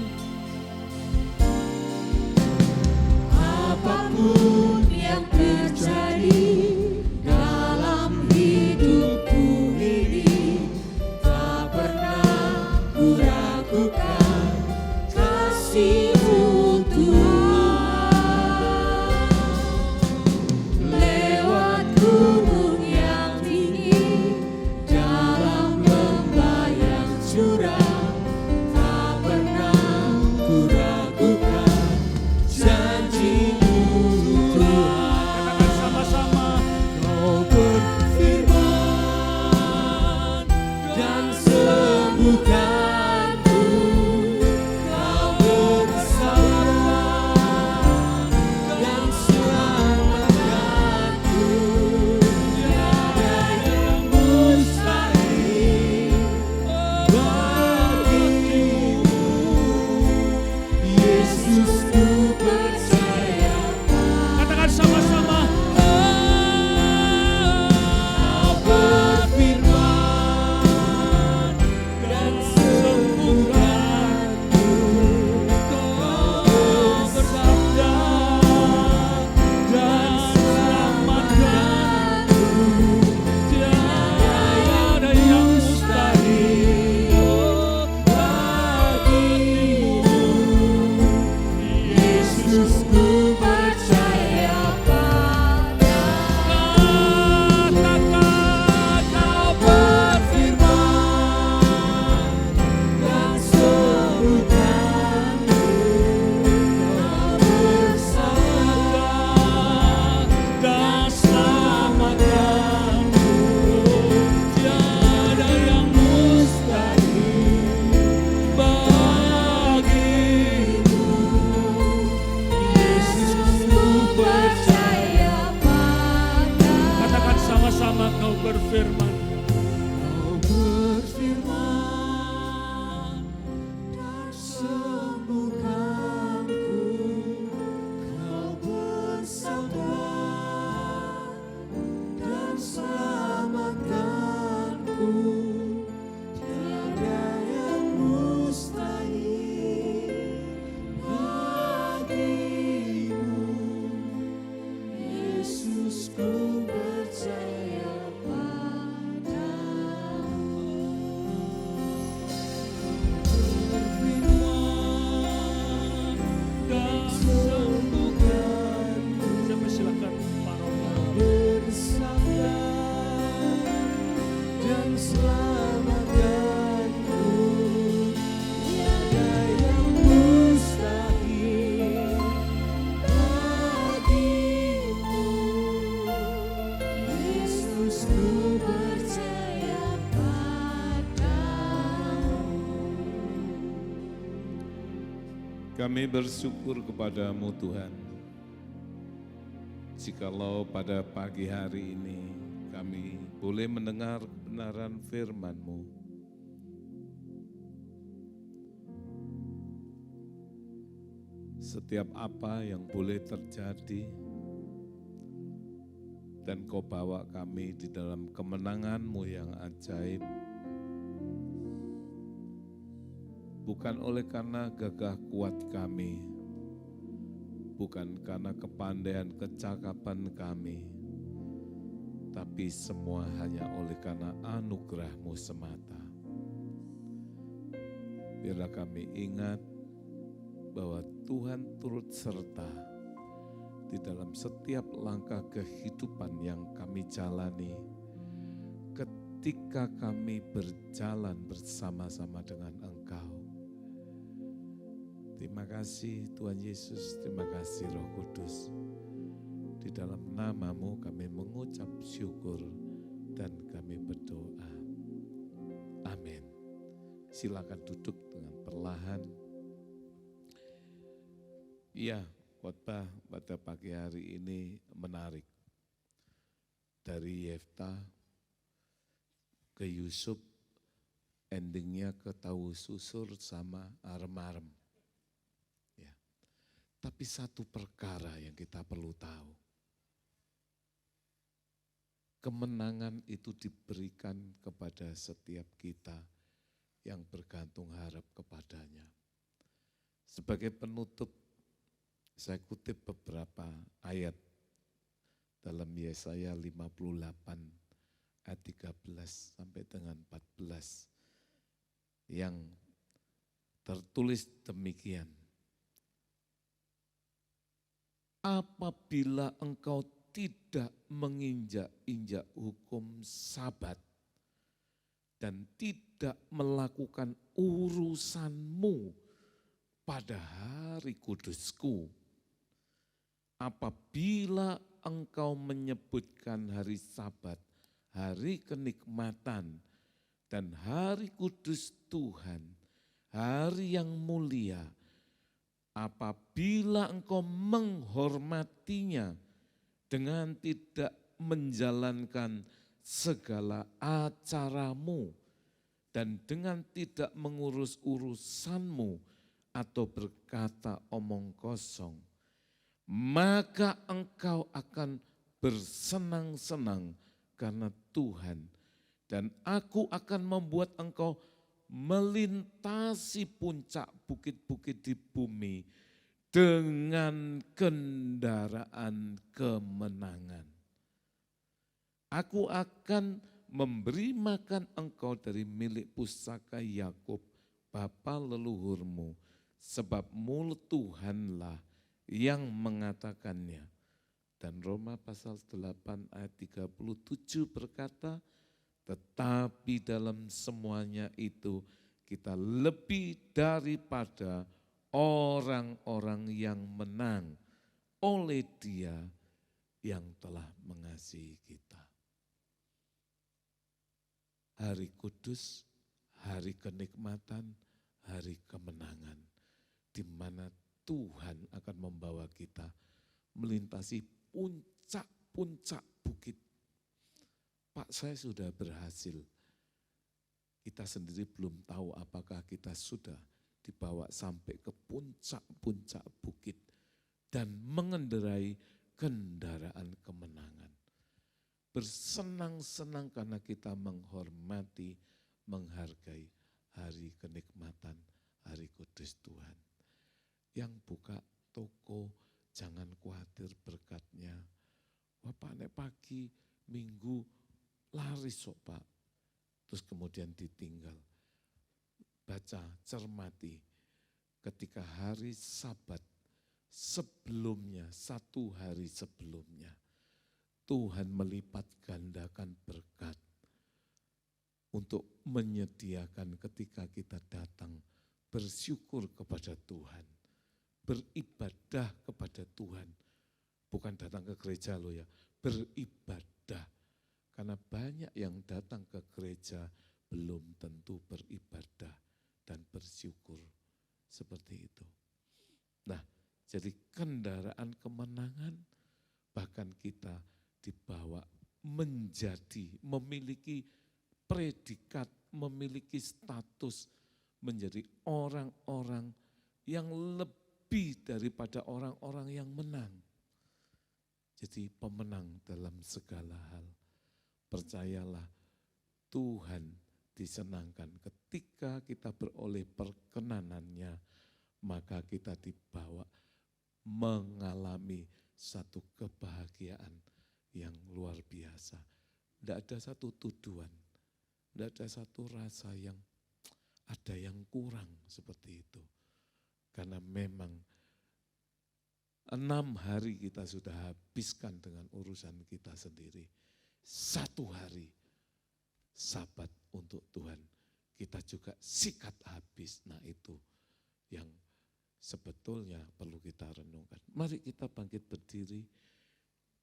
Apapun yang terjadi dalam hidupku ini, tak pernah ku ragukan kasih-Mu Tuhan. Lewat gunung yang tinggi, dalam lembah yang curam, tak pernah berfirman, Kau berfirman dan sembuhkanku, Kau bersabda dan selamatkanku, tiada yang mustahil bagimu. Yesus, ku percaya padamu. berfirman dan sembuhkanku. Siapa silakan parola. Bersabda dan selamatkanku, tiada yang mustahil bagimu. Yesus, ku percaya padamu. Kami bersyukur kepadamu Tuhan, jikalau pada pagi hari ini kami boleh mendengar kebenaran firman-Mu. Setiap apa yang boleh terjadi, dan Kau bawa kami di dalam kemenangan-Mu yang ajaib, bukan oleh karena gagah kuat kami, bukan karena kepandaian kecakapan kami, tapi semua hanya oleh karena anugerah-Mu semata. Biarlah kami ingat bahwa Tuhan turut serta di dalam setiap langkah kehidupan yang kami jalani ketika kami berjalan bersama-sama dengan Engkau. Terima kasih Tuhan Yesus, terima kasih Roh Kudus. Di dalam nama-Mu kami mengucap syukur dan kami berdoa. Amin. Silakan duduk dengan perlahan. Iya, khotbah pada pagi hari ini menarik. Dari Yefta ke Yusuf, endingnya ke tahu susur sama arem-arem. Ya. Tapi satu perkara yang kita perlu tahu. Kemenangan itu diberikan kepada setiap kita yang bergantung harap kepadanya. Sebagai penutup, saya kutip beberapa ayat dalam Yesaya 58 ayat 13 sampai dengan 14 yang tertulis demikian. Apabila engkau tidak menginjak-injak hukum Sabat dan tidak melakukan urusanmu pada hari kudusku, apabila engkau menyebutkan hari Sabat, hari kenikmatan, dan hari kudus Tuhan, hari yang mulia, apabila engkau menghormatinya dengan tidak menjalankan segala acaramu dan dengan tidak mengurus urusanmu atau berkata omong kosong, maka engkau akan bersenang-senang karena Tuhan, dan aku akan membuat engkau melintasi puncak bukit-bukit di bumi dengan kendaraan kemenangan. Aku akan memberi makan engkau dari milik pusaka Yakub, bapa leluhurmu, sebab mulut Tuhanlah yang mengatakannya. Dan Roma pasal 8 ayat 37 berkata, tetapi dalam semuanya itu kita lebih daripada orang-orang yang menang oleh Dia yang telah mengasihi kita. Hari kudus, hari kenikmatan, hari kemenangan, di mana Tuhan akan membawa kita melintasi puncak-puncak bukit. Pak, Pak, saya sudah berhasil. Kita sendiri belum tahu apakah kita sudah dibawa sampai ke puncak-puncak bukit dan mengendarai kendaraan kemenangan. Bersenang-senang karena kita menghormati, menghargai hari kenikmatan, hari kudus Tuhan. Yang buka toko, jangan khawatir berkatnya. Wah Pak, nek pagi, minggu, laris kok Pak. Terus kemudian ditinggal. Baca, cermati. Ketika hari Sabat sebelumnya, 1 hari sebelumnya, Tuhan melipat gandakan berkat untuk menyediakan ketika kita datang bersyukur kepada Tuhan, beribadah kepada Tuhan. Bukan datang ke gereja loh ya, beribadah. Karena banyak yang datang ke gereja belum tentu beribadah dan bersyukur seperti itu. Nah, jadi kendaraan kemenangan bahkan kita dibawa menjadi, memiliki predikat, memiliki status menjadi orang-orang yang lebih daripada orang-orang yang menang. Jadi pemenang dalam segala hal. Percayalah, Tuhan disenangkan ketika kita beroleh perkenanannya, maka kita dibawa mengalami satu kebahagiaan yang luar biasa. Tidak ada satu tuduhan, tidak ada satu rasa yang ada yang kurang seperti itu. Karena memang 6 hari kita sudah habiskan dengan urusan kita sendiri. 1 hari Sabat untuk Tuhan kita juga sikat habis. Nah itu yang sebetulnya perlu kita renungkan. Mari kita bangkit berdiri.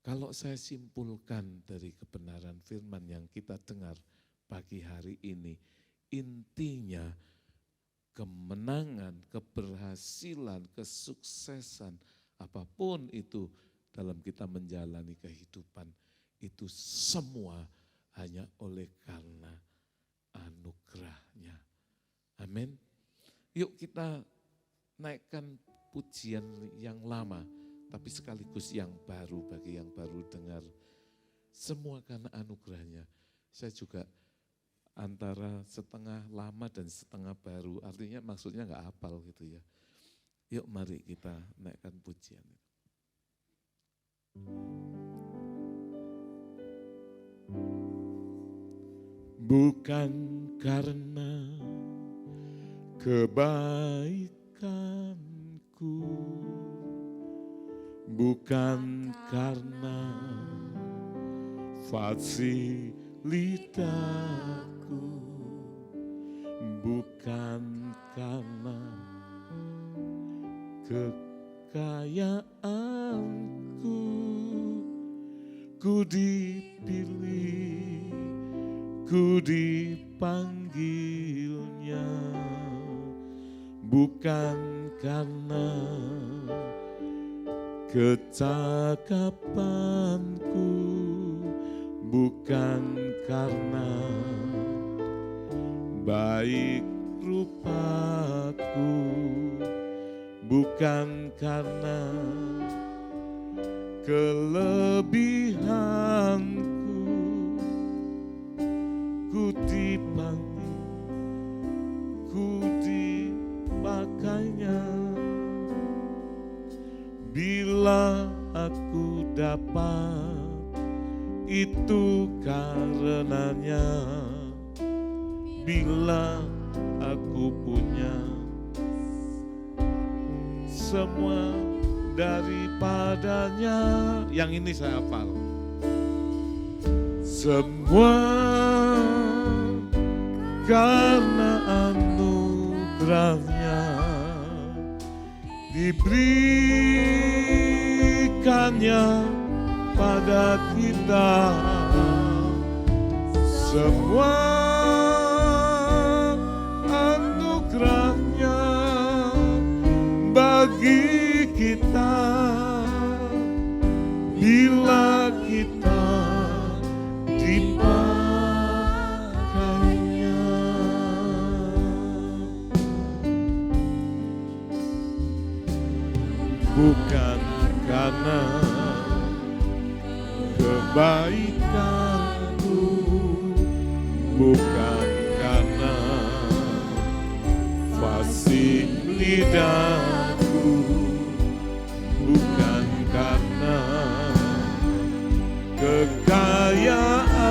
Kalau saya simpulkan dari kebenaran firman yang kita dengar pagi hari ini, intinya kemenangan, keberhasilan, kesuksesan, apapun itu dalam kita menjalani kehidupan, itu semua hanya oleh karena anugerahnya. Amin. Yuk kita naikkan pujian yang lama, tapi sekaligus yang baru bagi yang baru dengar. Semua karena anugerahnya. Saya juga antara setengah lama dan setengah baru, artinya maksudnya enggak hafal gitu ya. Yuk mari kita naikkan pujian. Bukan karena kebaikanku, bukan karena fasilitasku, bukan karena kekayaanku, ku dipilih, ku dipanggilnya, bukan karena kecakapanku, bukan karena baik rupaku, bukan karena kelebihanku, ku dipanggil, ku dipakainya. Bila aku dapat, itu karenanya. Bila aku punya, semua daripadanya. Yang ini saya hafal. Semua karena anugerahnya diberikannya pada kita. Semua anugerahnya bagi kita bila kita dipanggil. kebaikanmu, bukan karena fasih lidahku, bukan karena kekayaanmu.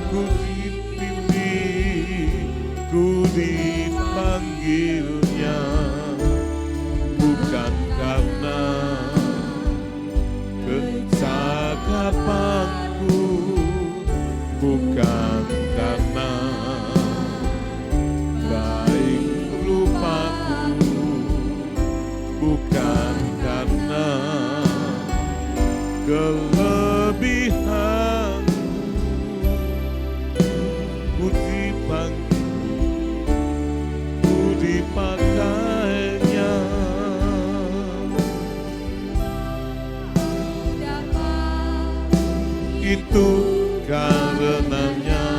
Ku dipilih, ku dipanggilnya, bukan karena kecakapanku, bukan karena baik rupaku, bukan karena kelebihanku. Ku dipanggil, ku dipakainya. Itu karenanya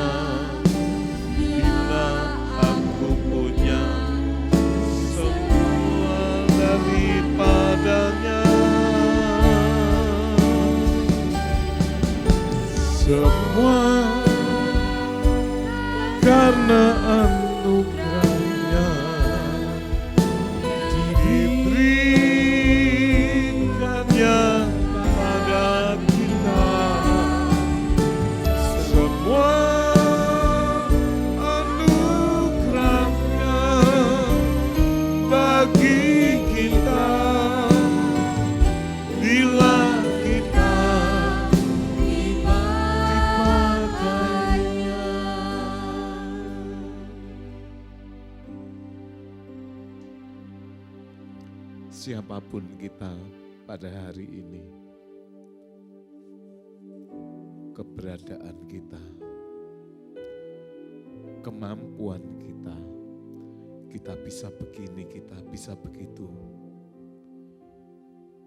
bila aku punya semua daripadanya, semua karena anugerahnya diberikannya pada kita. Semua anugerahnya bagi kita bila kita dipakainya. Siapapun kita pada hari ini, keberadaan kita, kemampuan kita bisa begini, kita bisa begitu.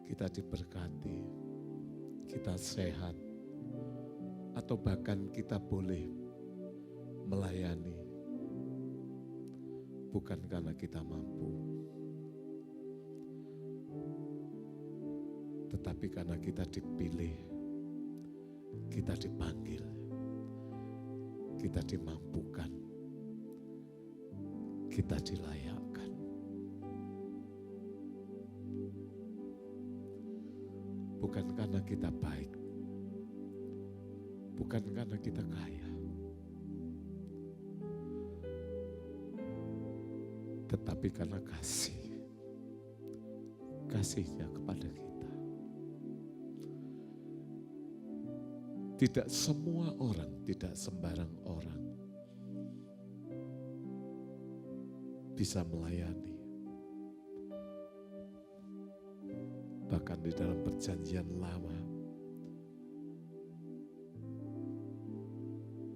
Kita diberkati, kita sehat, atau bahkan kita boleh melayani. Bukan karena kita mampu, tetapi karena kita dipilih, kita dipanggil, kita dimampukan, kita dilayakkan. Bukan karena kita baik, bukan karena kita kaya, tetapi karena kasihnya kepada kita. Tidak semua orang, tidak sembarang orang bisa melayani. Bahkan di dalam perjanjian lama,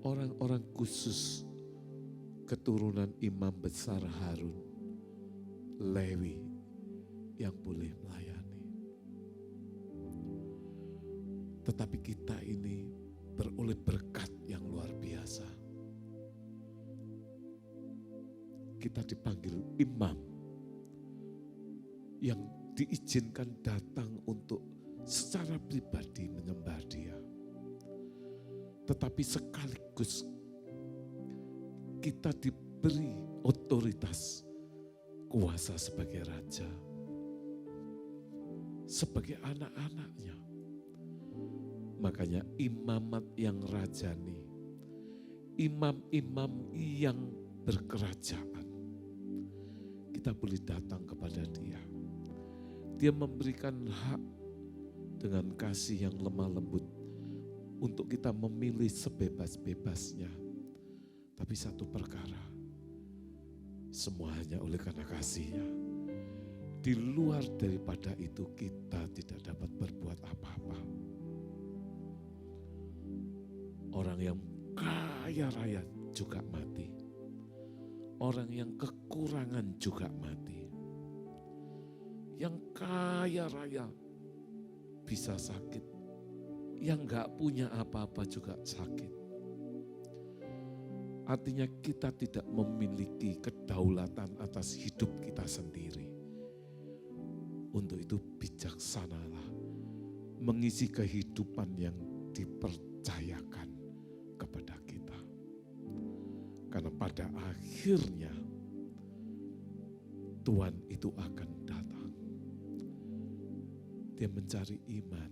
orang-orang khusus keturunan imam besar Harun, Lewi, yang boleh melayani. Tetapi kita ini beroleh berkat yang luar biasa. Kita dipanggil imam yang diizinkan datang untuk secara pribadi menyembah Dia. Tetapi sekaligus kita diberi otoritas, kuasa sebagai raja, sebagai anak-anaknya. Makanya imamat yang rajani, imam-imam yang berkerajaan, kita boleh datang kepada Dia. Dia memberikan hak dengan kasih yang lemah lembut untuk kita memilih sebebas-bebasnya. Tapi satu perkara, semua hanya oleh karena kasih-Nya. Di luar daripada itu kita tidak dapat berbuat apa-apa. Orang yang kaya raya juga mati. Orang yang kekurangan juga mati. Yang kaya raya bisa sakit. Yang gak punya apa-apa juga sakit. Artinya kita tidak memiliki kedaulatan atas hidup kita sendiri. Untuk itu bijaksanalah mengisi kehidupan yang dipercayakan kepada kita. Karena pada akhirnya Tuhan itu akan datang. Dia mencari iman,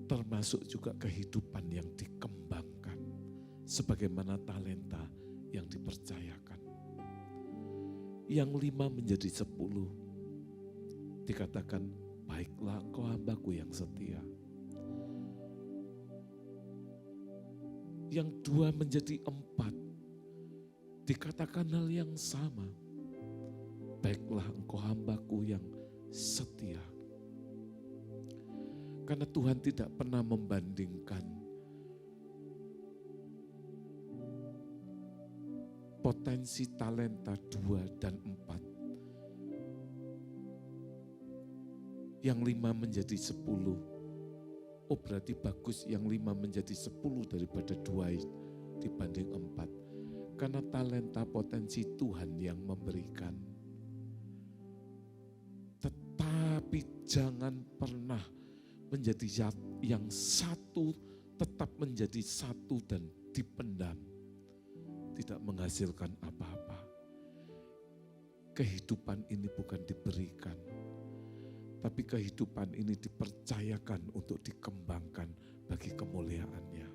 termasuk juga kehidupan yang dikembangkan, sebagaimana talenta yang dipercayakan. Yang 5 menjadi 10, dikatakan, baiklah engkau hambaku yang setia. Yang 2 menjadi 4, dikatakan hal yang sama. Baiklah engkau hambaku yang setia. Karena Tuhan tidak pernah membandingkan potensi talenta 2 dan 4. Yang 5 menjadi 10. Oh berarti bagus yang 5 menjadi 10 daripada 2 dibanding 4. Karena talenta potensi Tuhan yang memberikan. Tetapi jangan pernah menjadi yang satu tetap menjadi satu dan dipendam. Tidak menghasilkan apa-apa. Kehidupan ini bukan diberikan, tapi kehidupan ini dipercayakan untuk dikembangkan bagi kemuliaan-Nya.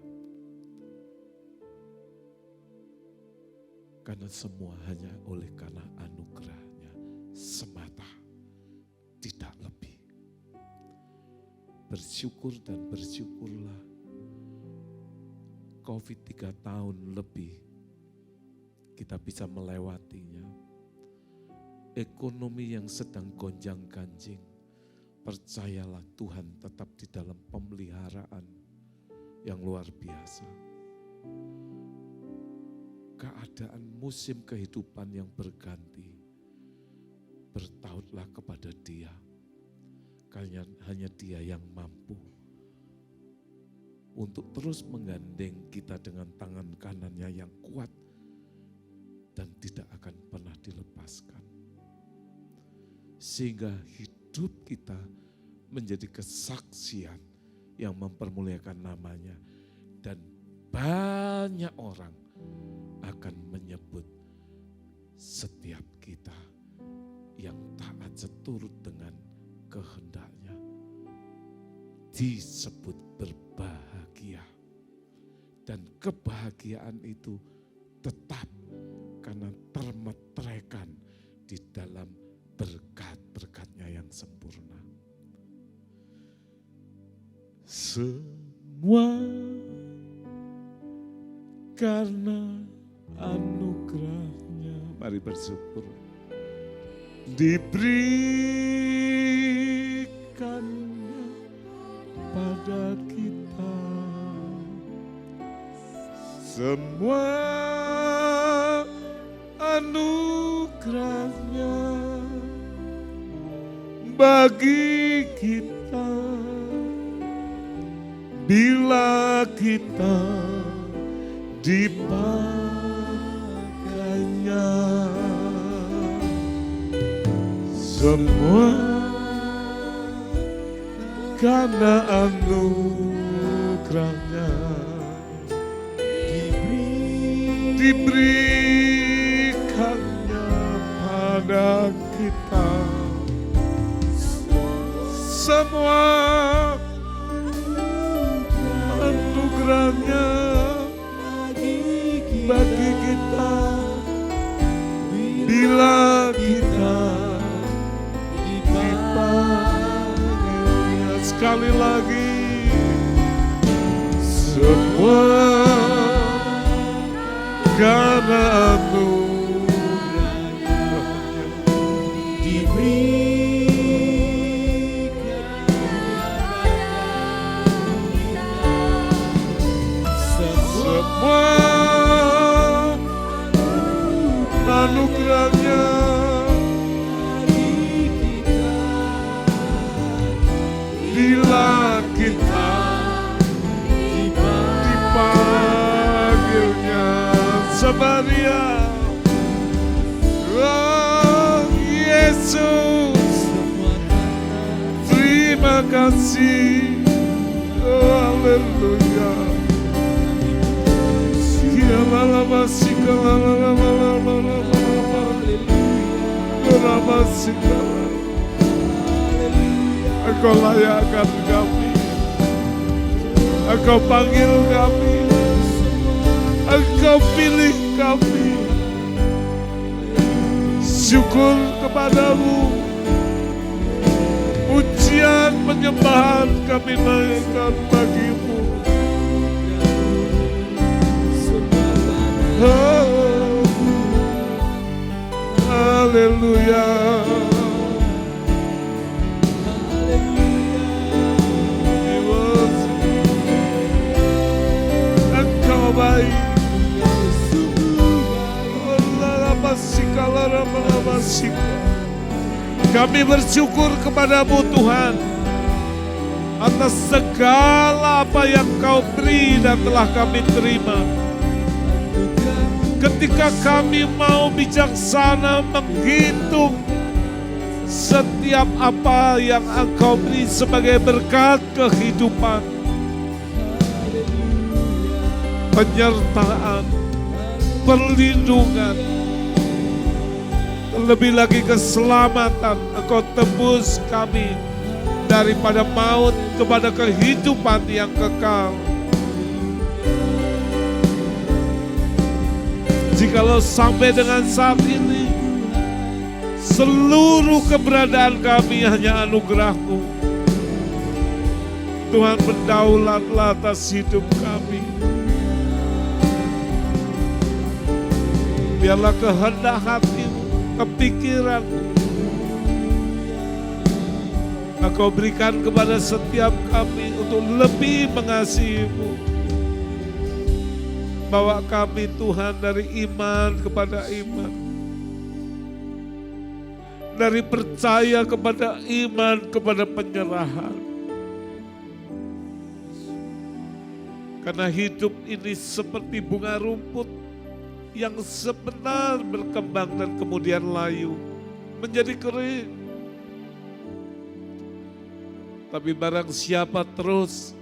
Karena semua hanya oleh karena anugerah-Nya semata, tidak lebih. Bersyukur dan bersyukurlah. COVID 3 tahun lebih kita bisa melewatinya. Ekonomi yang sedang gonjang-ganjing, percayalah Tuhan tetap di dalam pemeliharaan yang luar biasa. Keadaan musim kehidupan yang berganti, bertautlah kepada Dia. Karena hanya Dia yang mampu untuk terus menggandeng kita dengan tangan kanannya yang kuat dan tidak akan pernah dilepaskan. Sehingga hidup kita menjadi kesaksian yang mempermuliakan nama-Nya. Dan banyak orang akan menyebut setiap kita yang taat seturut dengan kehendak-Nya disebut berbahagia. Dan kebahagiaan itu tetap karena termetrekan di dalam berkat-berkat-Nya yang sempurna. Semua karena anugerah-Nya. Mari bersyukur. Diberikannya pada kita semua anugerah-Nya bagi kita bila kita dipakainya. Semua karena anugerah-Nya diberikannya pada kita semua anugerah-Nya bagi kita bila kita dipanggilnya. Sekali lagi, semua karena anugerah-Nya semua anugerah-Nya bila kita dipanggilnya. Samaria, oh Yesus, terima terima kasih. Oh, haleluya. Engkau layakkan kami, Engkau panggil kami, Engkau pilih kami. Syukur kepadamu, pujian penyembahan kami naikkan bagimu. Oh, haleluya. Engkau baik. Kami bersyukur kepadamu Tuhan atas segala apa yang Kau beri dan telah kami terima. Ketika kami mau bijaksana menghitung setiap apa yang Engkau beri sebagai berkat kehidupan, penyertaan, perlindungan, lebih lagi keselamatan. Engkau tebus kami daripada maut kepada kehidupan yang kekal. Jikalau sampai dengan saat ini seluruh keberadaan kami hanya anugerah-Mu, Tuhan, berdaulatlah atas hidup kami. Biarlah kehendak hati-Mu, kepikiran-Mu Engkau berikan kepada setiap kami untuk lebih mengasihi-Mu. Bawa kami Tuhan dari iman kepada iman, dari percaya kepada iman, kepada penyerahan. Karena hidup ini seperti bunga rumput yang sebentar berkembang dan kemudian layu, menjadi kering. Tapi barang siapa terus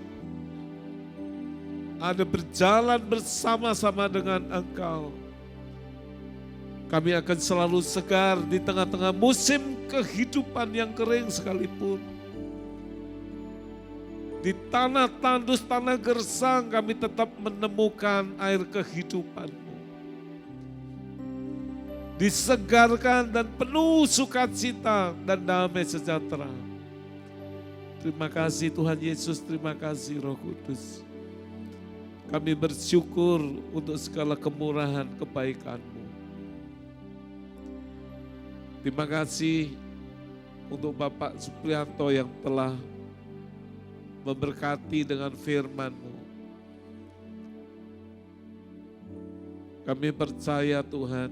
ada berjalan bersama-sama dengan Engkau, kami akan selalu segar di tengah-tengah musim kehidupan yang kering sekalipun. Di tanah tandus, tanah gersang, kami tetap menemukan air kehidupan-Mu. Disegarkan dan penuh sukacita dan damai sejahtera. Terima kasih Tuhan Yesus, terima kasih Roh Kudus. Kami bersyukur untuk segala kemurahan kebaikan-Mu. Terima kasih untuk Bapak Supriyanto yang telah memberkati dengan firman-Mu. Kami percaya Tuhan,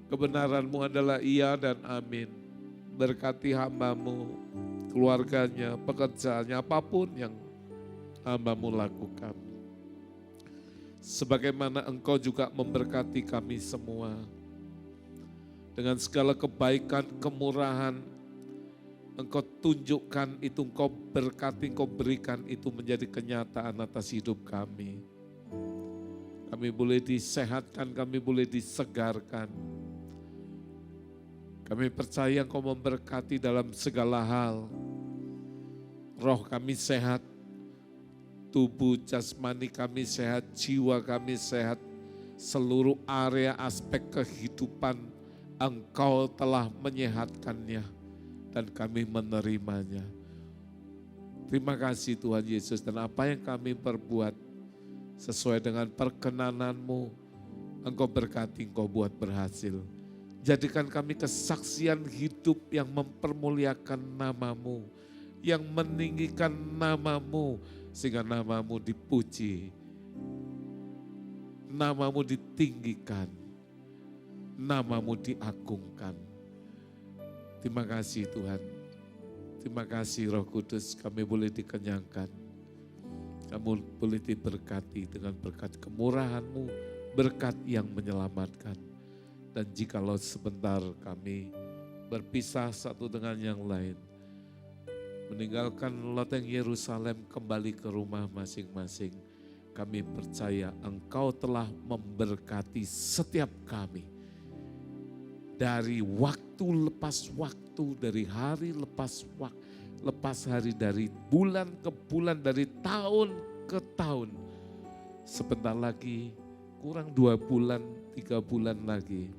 kebenaran-Mu adalah iya dan amin. Berkati hamba-Mu, keluarganya, pekerjaannya, apapun yang hamba-Mu lakukan. Sebagaimana Engkau juga memberkati kami semua. Dengan segala kebaikan, kemurahan, Engkau tunjukkan itu, Engkau berkati, Engkau berikan itu menjadi kenyataan atas hidup kami. Kami boleh disehatkan, kami boleh disegarkan. Kami percaya Engkau memberkati dalam segala hal. Roh kami sehat, tubuh jasmani kami sehat, jiwa kami sehat, seluruh area aspek kehidupan Engkau telah menyehatkannya dan kami menerimanya. Terima kasih Tuhan Yesus, dan apa yang kami perbuat sesuai dengan perkenanan-Mu, Engkau berkati, Engkau buat berhasil. Jadikan kami kesaksian hidup yang mempermuliakan nama-Mu, yang meninggikan nama-Mu, sehingga nama-Mu dipuji, nama-Mu ditinggikan, nama-Mu diagungkan. Terima kasih Tuhan, terima kasih Roh Kudus, kami boleh dikenyangkan, kami boleh diberkati dengan berkat kemurahan-Mu, berkat yang menyelamatkan. Dan jikalau sebentar kami berpisah satu dengan yang lain. Meninggalkan loteng Yerusalem kembali ke rumah masing-masing. Kami percaya Engkau telah memberkati setiap kami. Dari waktu lepas waktu, dari hari lepas hari, dari bulan ke bulan, dari tahun ke tahun. Sebentar lagi, kurang 2 bulan, 3 bulan lagi.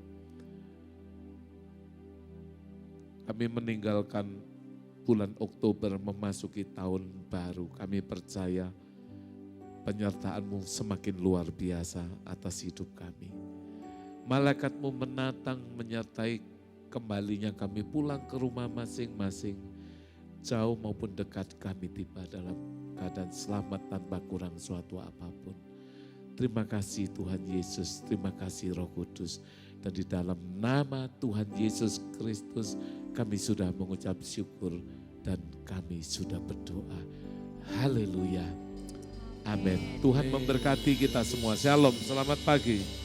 Kami meninggalkan bulan Oktober memasuki tahun baru. Kami percaya penyertaan-Mu semakin luar biasa atas hidup kami. Malaikat-Mu menatang menyertai kembalinya kami pulang ke rumah masing-masing. Jauh maupun dekat kami tiba dalam keadaan selamat tanpa kurang suatu apapun. Terima kasih Tuhan Yesus, terima kasih Roh Kudus. Dan di dalam nama Tuhan Yesus Kristus kami sudah mengucap syukur dan kami sudah berdoa. Haleluya. Amin. Tuhan memberkati kita semua. Shalom, selamat pagi.